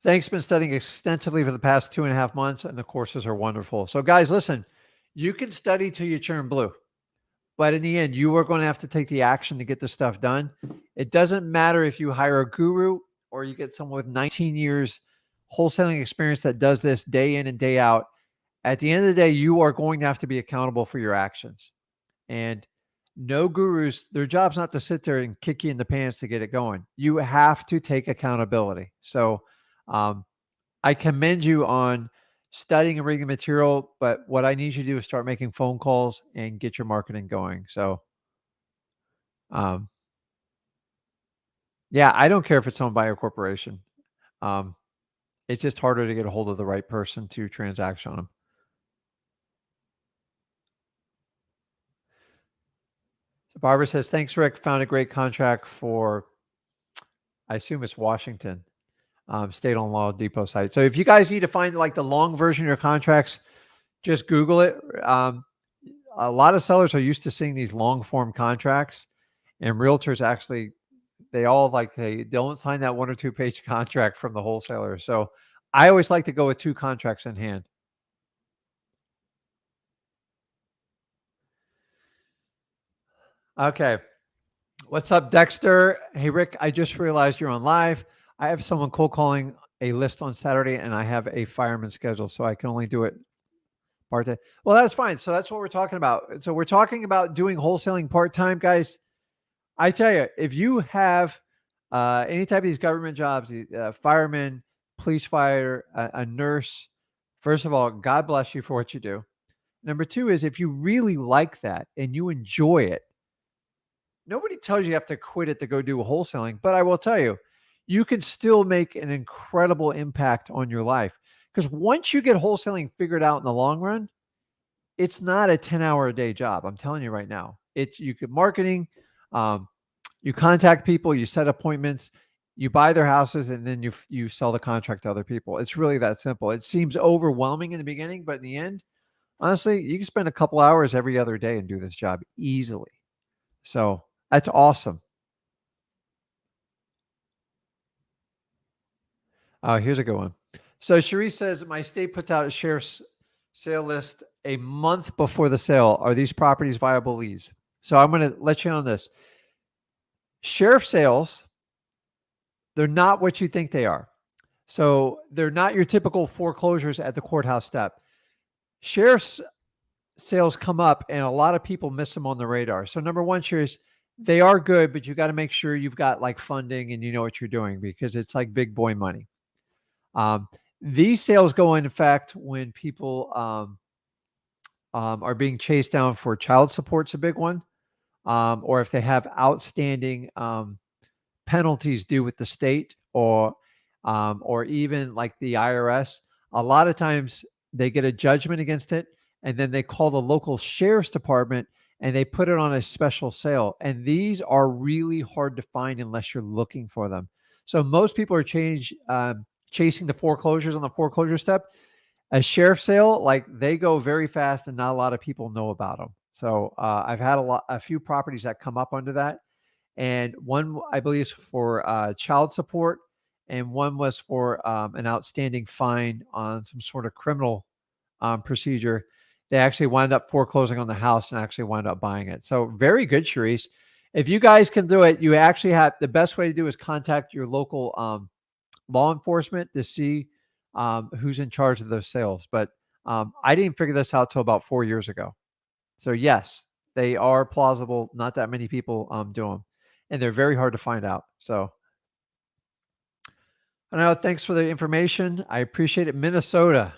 Thanks. Been studying extensively for the past 2.5 months, and the courses are wonderful. So, guys, listen, you can study till you turn blue, but in the end, you are going to have to take the action to get the stuff done. It doesn't matter if you hire a guru or you get someone with 19 years wholesaling experience that does this day in and day out. At the end of the day, you are going to have to be accountable for your actions. And no gurus, their job's not to sit there and kick you in the pants to get it going. You have to take accountability. So I commend you on studying and reading material, but what I need you to do is start making phone calls and get your marketing going. So yeah, I don't care if it's owned by a corporation. It's just harder to get a hold of the right person to transact on them. So Barbara says, thanks, Rick. Found a great contract for, I assume it's Washington, State on Law Depot site. So if you guys need to find like the long version of your contracts, just Google it. A lot of sellers are used to seeing these long form contracts, and realtors actually, they don't sign that 1 or 2 page contract from the wholesaler. So I always like to go with 2 contracts in hand. Okay. What's up, Dexter? Hey, Rick, I just realized you're on live. I have someone cold calling a list on Saturday and I have a fireman schedule, so I can only do it part-time. Well, that's fine. So that's what we're talking about. So we're talking about doing wholesaling part-time, guys. I tell you, if you have any type of these government jobs, fireman, police fire, a nurse, first of all, God bless you for what you do. Number 2 is if you really like that and you enjoy it, nobody tells you have to quit it to go do wholesaling, but I will tell you, you can still make an incredible impact on your life. Because once you get wholesaling figured out in the long run, it's not a 10-hour a day job. I'm telling you right now. It's you could marketing, um, you contact people, you set appointments, you buy their houses, and then you sell the contract to other people. It's really that simple. It seems overwhelming in the beginning, but in the end, honestly, you can spend a couple hours every other day and do this job easily. So that's awesome. Here's a good one. So Cherise says, my state puts out a sheriff's sale list a month before the sale. Are these properties viable leads? So I'm going to let you know on this. Sheriff sales, they're not what you think they are. So they're not your typical foreclosures at the courthouse step. Sheriff's sales come up and a lot of people miss them on the radar. So number one, Cherise, they are good, but you got to make sure you've got like funding and you know what you're doing because it's like big boy money. These sales go in effect when people are being chased down for child support's a big one, or if they have outstanding penalties due with the state or even like the IRS. A lot of times they get a judgment against it, and then they call the local sheriff's department and they put it on a special sale. And these are really hard to find unless you're looking for them. So most people are chasing the foreclosures on the foreclosure step. A sheriff sale, like they go very fast and not a lot of people know about them. So I've had a few properties that come up under that. And one, I believe, is for child support, and one was for an outstanding fine on some sort of criminal procedure. They actually wound up foreclosing on the house and actually wound up buying it. So very good, Cherise. If you guys can do it, you actually have the best way to do is contact your local law enforcement to see who's in charge of those sales. But I didn't figure this out till about 4 years ago. So yes, they are plausible. Not that many people do them, and they're very hard to find out. So I know. Thanks for the information. I appreciate it. Minnesota.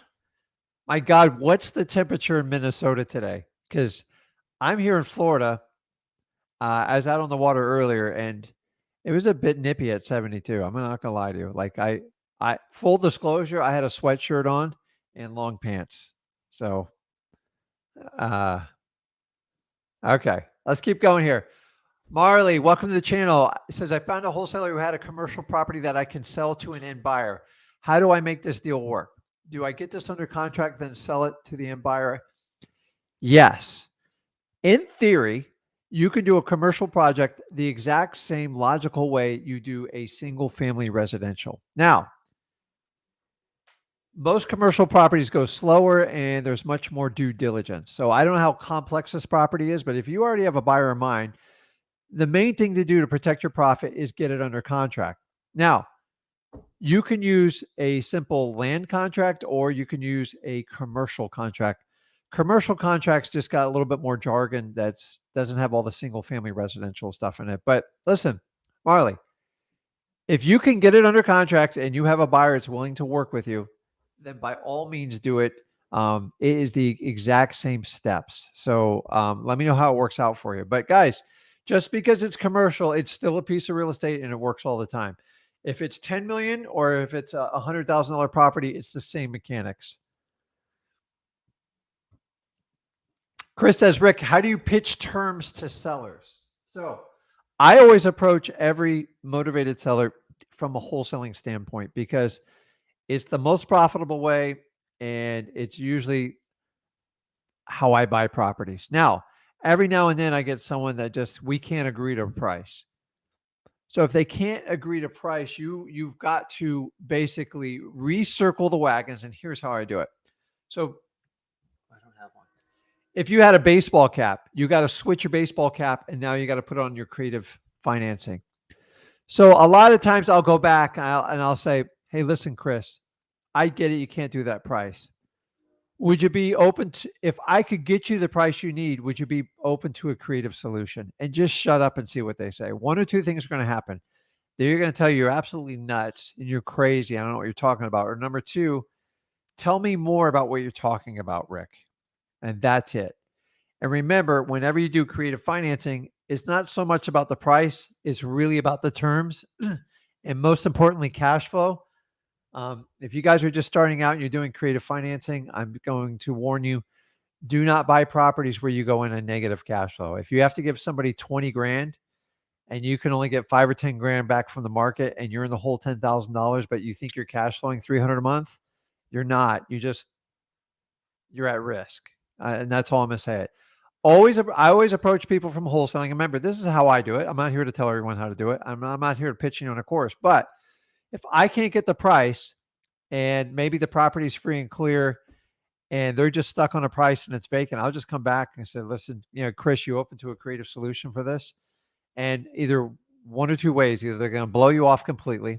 My God, what's the temperature in Minnesota today? Because I'm here in Florida. I was out on the water earlier, and it was a bit nippy at 72. I'm not gonna lie to you. Like I full disclosure, I had a sweatshirt on and long pants. So, uh, okay, let's keep going here. Marley, welcome to the channel. It says, I found a wholesaler who had a commercial property that I can sell to an end buyer. How do I make this deal work? Do I get this under contract, then sell it to the end buyer? Yes. In theory, you can do a commercial project the exact same logical way you do a single family residential. Now, most commercial properties go slower and there's much more due diligence. So I don't know how complex this property is, but if you already have a buyer in mind, the main thing to do to protect your profit is get it under contract. Now, you can use a simple land contract or you can use a commercial contract. Commercial contracts just got a little bit more jargon that doesn't have all the single family residential stuff in it. But listen, Marley, if you can get it under contract and you have a buyer that's willing to work with you, then by all means do it. It is the exact same steps. So let me know how it works out for you. But guys, just because it's commercial, it's still a piece of real estate and it works all the time. If it's 10 million or if it's a $100,000 property, it's the same mechanics. Chris says, Rick, how do you pitch terms to sellers? So I always approach every motivated seller from a wholesaling standpoint because it's the most profitable way and it's usually how I buy properties. Now, every now and then I get someone that just, we can't agree to a price. So if they can't agree to price, you've got to basically recircle the wagons. And here's how I do it. So I don't have one. If you had a baseball cap, you got to switch your baseball cap and now you got to put on your creative financing. So a lot of times I'll go back and I'll say, hey, listen, Chris, I get it. You can't do that price. Would you be open to, if I could get you the price you need, would you be open to a creative solution? And just shut up and see what they say. One or two things are going to happen. They're going to tell you you're absolutely nuts and you're crazy. I don't know what you're talking about. Or number two, tell me more about what you're talking about, Rick. And that's it. And remember, whenever you do creative financing, it's not so much about the price, it's really about the terms and most importantly, cash flow. If you guys are just starting out and you're doing creative financing, I'm going to warn you, do not buy properties where you go in a negative cash flow. If you have to give somebody 20 grand and you can only get 5 or 10 grand back from the market and you're in the whole $10,000, but you think you're cash flowing 300 a month, you're not. You're at risk. And that's all I'm going to say. I always approach people from wholesaling. Remember, this is how I do it. I'm not here to tell everyone how to do it. I'm not here to pitch you on a course. But if I can't get the price and maybe the property's free and clear and they're just stuck on a price and it's vacant, I'll just come back and say, listen, Chris, you open to a creative solution for this? And either one or two ways, either they're going to blow you off completely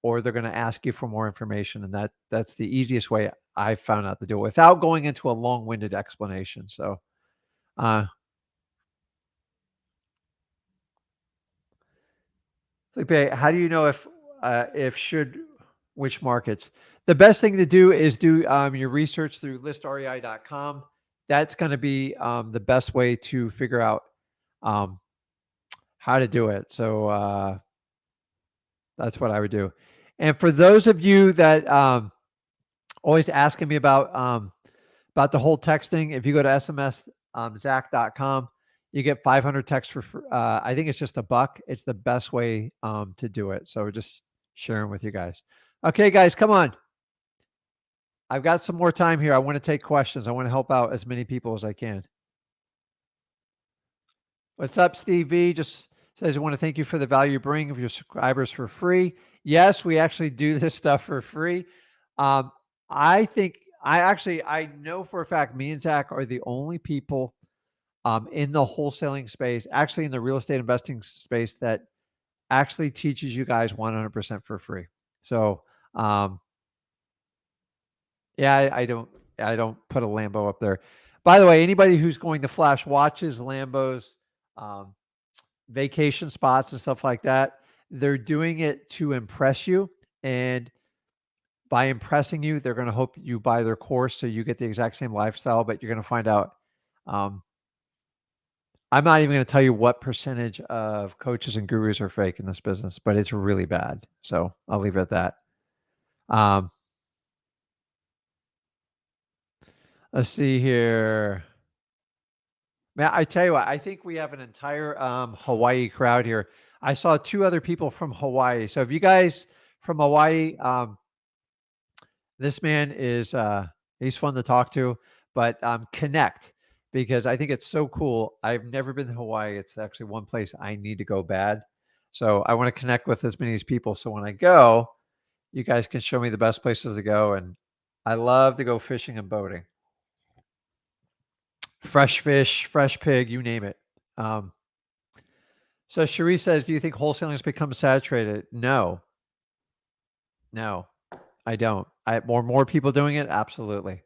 or they're going to ask you for more information. And that's the easiest way I found out to do it without going into a long-winded explanation. So, how do you know which markets? The best thing to do is do your research through listrei.com. That's going to be the best way to figure out how to do it. So that's what I would do. And for those of you that always asking me about the whole texting, if you go to smszach.com, you get 500 texts for I think it's just $1. It's the best way to do it. So we're just sharing with you guys. Okay, guys, come on. I've got some more time here. I want to take questions. I want to help out as many people as I can. What's up, Steve V? Just says, I want to thank you for the value you bring of your subscribers for free. Yes, we actually do this stuff for free. I know for a fact me and Zach are the only people in the wholesaling space, actually in the real estate investing space, that actually teaches you guys 100% for free. So, yeah, I don't put a Lambo up there. By the way, anybody who's going to flash watches, Lambos, vacation spots and stuff like that, they're doing it to impress you. And by impressing you, they're going to hope you buy their course so you get the exact same lifestyle, but you're going to find out. I'm not even going to tell you what percentage of coaches and gurus are fake in this business, but it's really bad. So I'll leave it at that. Let's see here. Man, I tell you what, I think we have an entire Hawaii crowd here. I saw 2 other people from Hawaii. So if you guys from Hawaii, this man is he's fun to talk to, but connect, because I think it's so cool. I've never been to Hawaii. It's actually one place I need to go bad. So I want to connect with as many of these people. So when I go, you guys can show me the best places to go. And I love to go fishing and boating. Fresh fish, fresh pig, you name it. So Cherie says, do you think wholesaling has become saturated? No, I don't. More people doing it? Absolutely.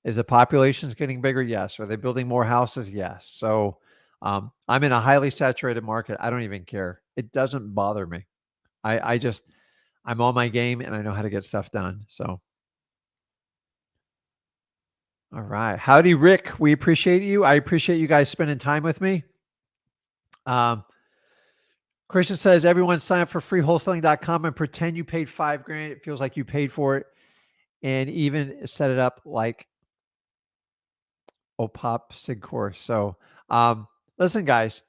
Is the population's getting bigger? Yes. Are they building more houses? Yes. So I'm in a highly saturated market. I don't even care. It doesn't bother me. I'm on my game and I know how to get stuff done. So. All right. Howdy, Rick. We appreciate you. I appreciate you guys spending time with me. Christian says, everyone sign up for freewholesaling.com and pretend you paid $5,000. It feels like you paid for it. And even set it up like OPOP SIG course. So listen, guys,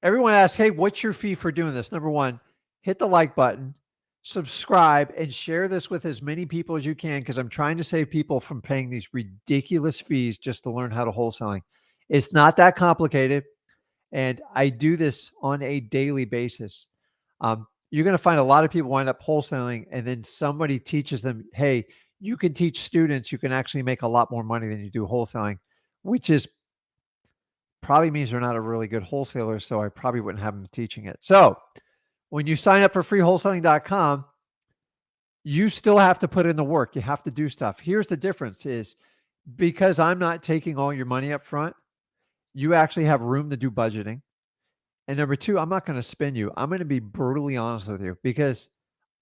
everyone asks, hey, what's your fee for doing this? Number one, hit the like button, subscribe, and share this with as many people as you can, because I'm trying to save people from paying these ridiculous fees just to learn how to wholesaling. It's not that complicated, and I do this on a daily basis. You're going to find a lot of people wind up wholesaling, and then somebody teaches them, hey, you can teach students, you can actually make a lot more money than you do wholesaling, which is probably means they're not a really good wholesaler, so I probably wouldn't have them teaching it. So when you sign up for freewholesaling.com, you still have to put in the work. You have to do stuff. Here's the difference is, because I'm not taking all your money up front, you actually have room to do budgeting. And number two, I'm not going to spin you. I'm going to be brutally honest with you, because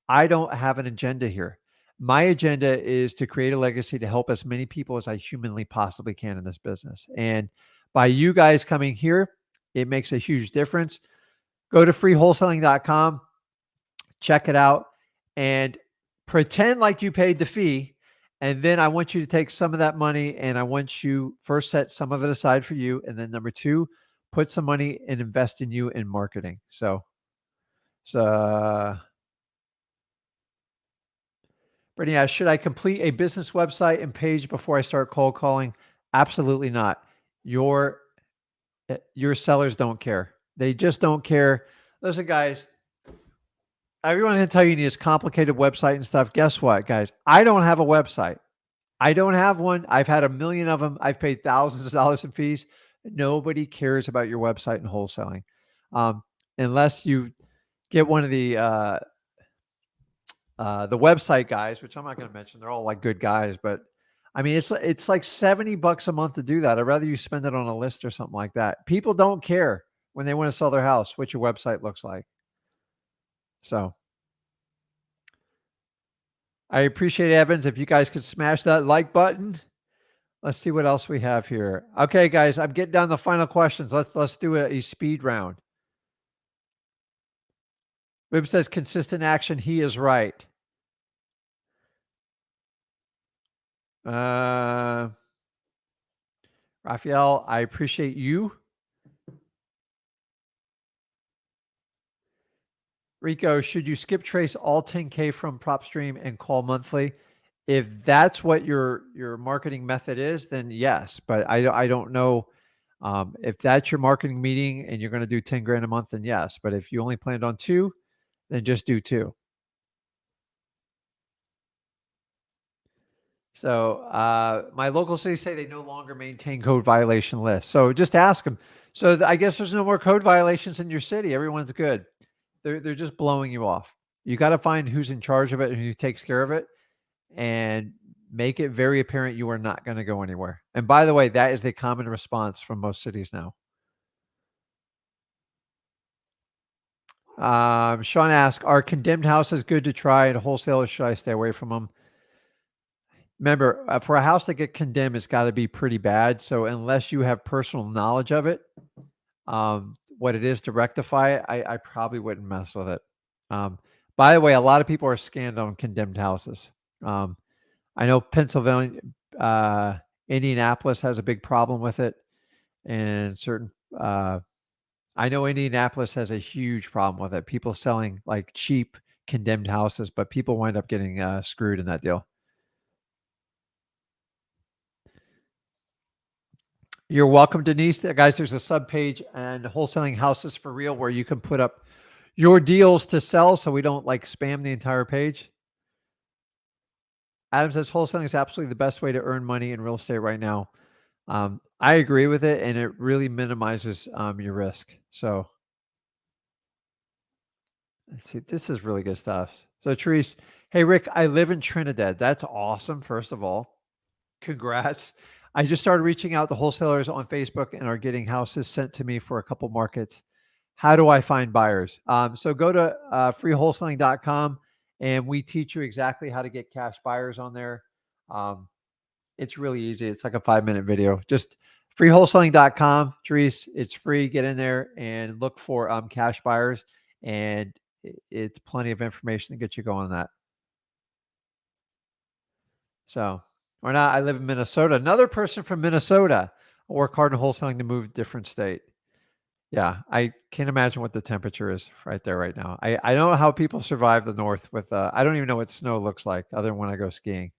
I don't have an agenda here. My agenda is to create a legacy to help as many people as I humanly possibly can in this business. And by you guys coming here, it makes a huge difference. Go to freewholesaling.com, check it out, and pretend like you paid the fee. And then I want you to take some of that money and I want you first set some of it aside for you. And then number two, put some money and invest in you in marketing. So Brittany, should I complete a business website and page before I start cold calling? Absolutely not. Your sellers don't care. They just don't care. Listen, guys, everyone can tell you need this complicated website and stuff. Guess what, guys? I don't have a website. I don't have one. I've had a million of them. I've paid thousands of dollars in fees. Nobody cares about your website and wholesaling, unless you get one of the website guys, which I'm not going to mention. They're all like good guys, but I mean, it's like $70 a month to do that. I'd rather you spend it on a list or something like that. People don't care when they want to sell their house what your website looks like. So I appreciate it, Evans. If you guys could smash that like button. Let's see what else we have here. Okay, guys, I'm getting down to the final questions. Let's do a speed round. Wib says consistent action. He is right. Raphael, I appreciate you. Rico, should you skip trace all 10K from PropStream and call monthly? If that's what your marketing method is, then yes. But I don't know if that's your marketing meeting and you're going to do 10 grand a month, then yes. But if you only planned on 2, then just do 2. So my local cities say they no longer maintain code violation lists. So just ask them. So I guess there's no more code violations in your city. Everyone's good. They're just blowing you off. You got to find who's in charge of it and who takes care of it, and make it very apparent you are not going to go anywhere. And by the way, that is the common response from most cities now. Sean asked, are condemned houses good to try and wholesale, or should I stay away from them? Remember, for a house to get condemned, it's got to be pretty bad. So unless you have personal knowledge of it, what it is to rectify it, I probably wouldn't mess with it. By the way, a lot of people are scanned on condemned houses. I know Pennsylvania, Indianapolis has a big problem with it, and certain. I know Indianapolis has a huge problem with it. People selling like cheap condemned houses, but people wind up getting screwed in that deal. You're welcome, Denise. Guys, there's a sub page and Wholesaling Houses for Real where you can put up your deals to sell so we don't like spam the entire page. Adam says wholesaling is absolutely the best way to earn money in real estate right now. I agree with it, and it really minimizes your risk. So let's see. This is really good stuff. So Therese, hey, Rick, I live in Trinidad. That's awesome, first of all. Congrats. I just started reaching out to wholesalers on Facebook and are getting houses sent to me for a couple markets. How do I find buyers? So go to freewholesaling.com and we teach you exactly how to get cash buyers on there. It's really easy. It's like a 5-minute video. Just freewholesaling.com, Therese. It's free. Get in there and look for cash buyers, and it's plenty of information to get you going on that. So, or not, I live in Minnesota. Another person from Minnesota. I work hard in wholesaling to move to a different state. Yeah, I can't imagine what the temperature is right there right now. I don't know how people survive the north with, I don't even know what snow looks like other than when I go skiing.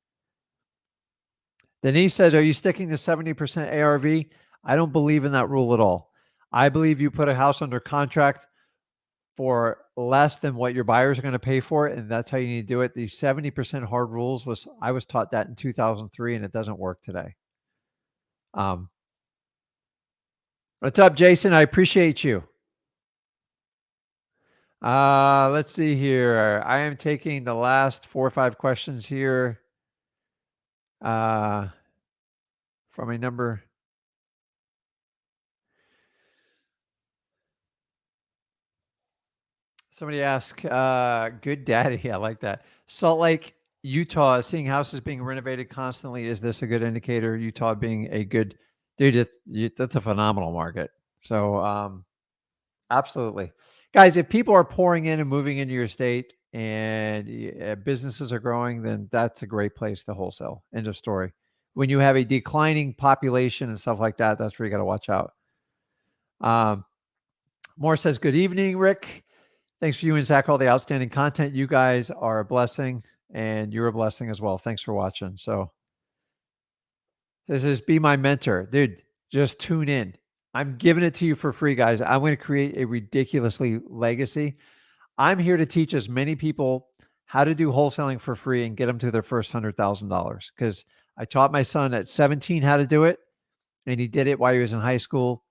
Denise says, are you sticking to 70% ARV? I don't believe in that rule at all. I believe you put a house under contract for less than what your buyers are going to pay for it, and that's how you need to do it. These 70% hard rules I was taught that in 2003, and it doesn't work today. What's up, Jason? I appreciate you. Let's see here. I am taking the last 4 or 5 questions here from a number. Somebody asked, good daddy. I like that. Salt Lake, Utah, seeing houses being renovated constantly, is this a good indicator? Utah being a good, dude, that's a phenomenal market. So, absolutely. Guys, if people are pouring in and moving into your state and businesses are growing, then that's a great place to wholesale. End of story. When you have a declining population and stuff like that, that's where you got to watch out. Moore says, good evening, Rick. Thanks for you and Zach, all the outstanding content. You guys are a blessing and you're a blessing as well. Thanks for watching. So this is Be My Mentor. Dude, just tune in. I'm giving it to you for free, guys. I'm going to create a ridiculously legacy. I'm here to teach as many people how to do wholesaling for free and get them to their first $100,000. Because I taught my son at 17 how to do it, and he did it while he was in high school.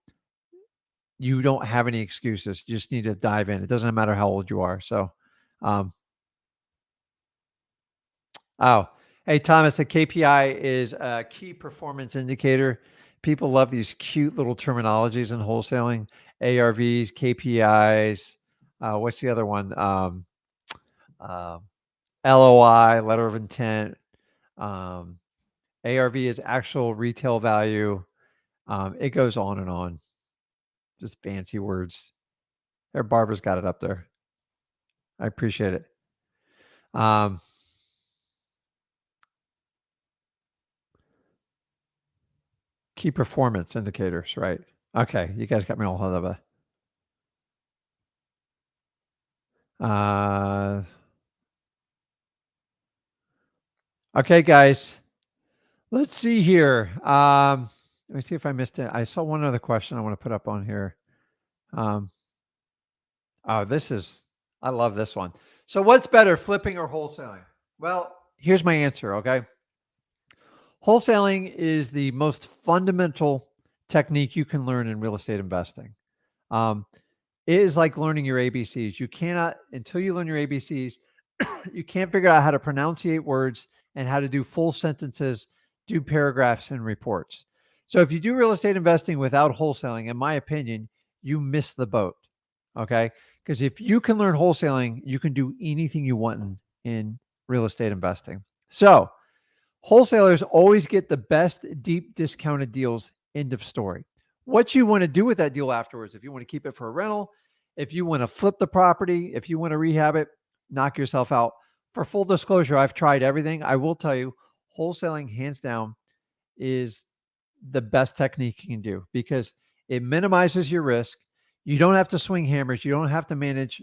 You don't have any excuses. You just need to dive in. It doesn't matter how old you are. So, hey, Thomas, a KPI is a key performance indicator. People love these cute little terminologies in wholesaling: ARVs, KPIs. What's the other one? LOI, letter of intent. ARV is actual retail value. It goes on and on. Just fancy words. There, Barbara's got it up there. I appreciate it. Key performance indicators, right? Okay, you guys got me all hung up. Okay, guys. Let's see here. Let me see if I missed it. I saw one other question I want to put up on here. Oh, I love this one. So what's better, flipping or wholesaling? Well, here's my answer, okay? Wholesaling is the most fundamental technique you can learn in real estate investing. It is like learning your ABCs. You cannot, until you learn your ABCs, you can't figure out how to pronunciate words and how to do full sentences, do paragraphs and reports. So if you do real estate investing without wholesaling, in my opinion, you miss the boat. Okay. Because if you can learn wholesaling, you can do anything you want in real estate investing. So wholesalers always get the best deep discounted deals. End of story. What you want to do with that deal afterwards, if you want to keep it for a rental, if you want to flip the property, if you want to rehab it, knock yourself out. For full disclosure, I've tried everything. I will tell you, wholesaling, hands down, is the best technique you can do because it minimizes your risk. You don't have to swing hammers. You don't have to manage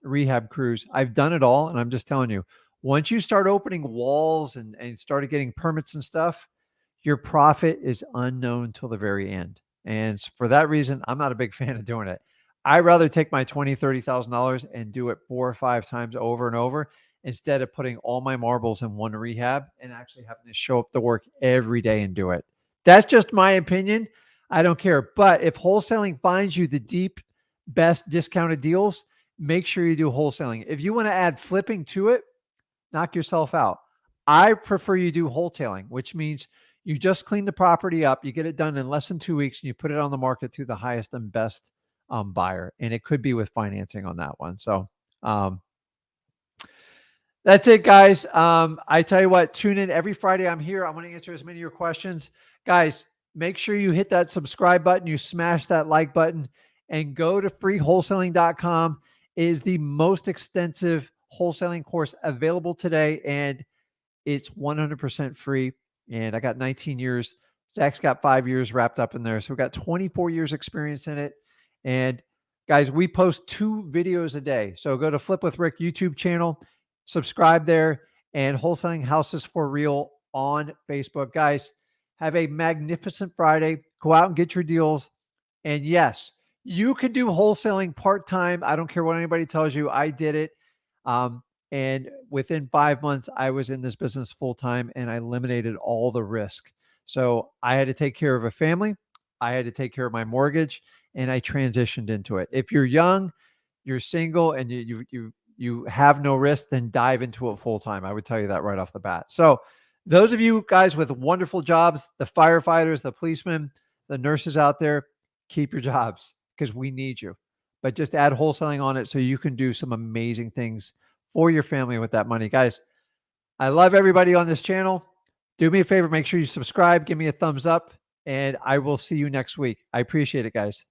rehab crews. I've done it all, and I'm just telling you, once you start opening walls and started getting permits and stuff, your profit is unknown till the very end. And for that reason, I'm not a big fan of doing it. I'd rather take my $20,000, $30,000 and do it 4 or 5 times over and over instead of putting all my marbles in one rehab and actually having to show up to work every day and do it. That's just my opinion. I don't care. But if wholesaling finds you the deep, best discounted deals, make sure you do wholesaling. If you want to add flipping to it, knock yourself out. I prefer you do wholetailing, which means you just clean the property up, you get it done in less than 2 weeks, and you put it on the market to the highest and best buyer. And it could be with financing on that one. So that's it, guys. I tell you what, tune in every Friday. I'm here. I'm going to answer as many of your questions. Guys, make sure you hit that subscribe button, you smash that like button, and go to freewholesaling.com. It is the most extensive wholesaling course available today, and it's 100% free. And I got 19 years. Zach's got 5 years wrapped up in there. So we've got 24 years experience in it. And guys, we post 2 videos a day. So go to Flip with Rick YouTube channel, subscribe there, and Wholesaling Houses for Real on Facebook. Guys, have a magnificent Friday. Go out and get your deals. And yes, you can do wholesaling part-time. I don't care what anybody tells you. I did it. And within 5 months, I was in this business full-time and I eliminated all the risk. So I had to take care of a family. I had to take care of my mortgage, and I transitioned into it. If you're young, you're single, and you have no risk, then dive into it full-time. I would tell you that right off the bat. So those of you guys with wonderful jobs, the firefighters, the policemen, the nurses out there, keep your jobs because we need you. But just add wholesaling on it so you can do some amazing things for your family with that money. Guys, I love everybody on this channel. Do me a favor, make sure you subscribe, give me a thumbs up, and I will see you next week. I appreciate it, guys.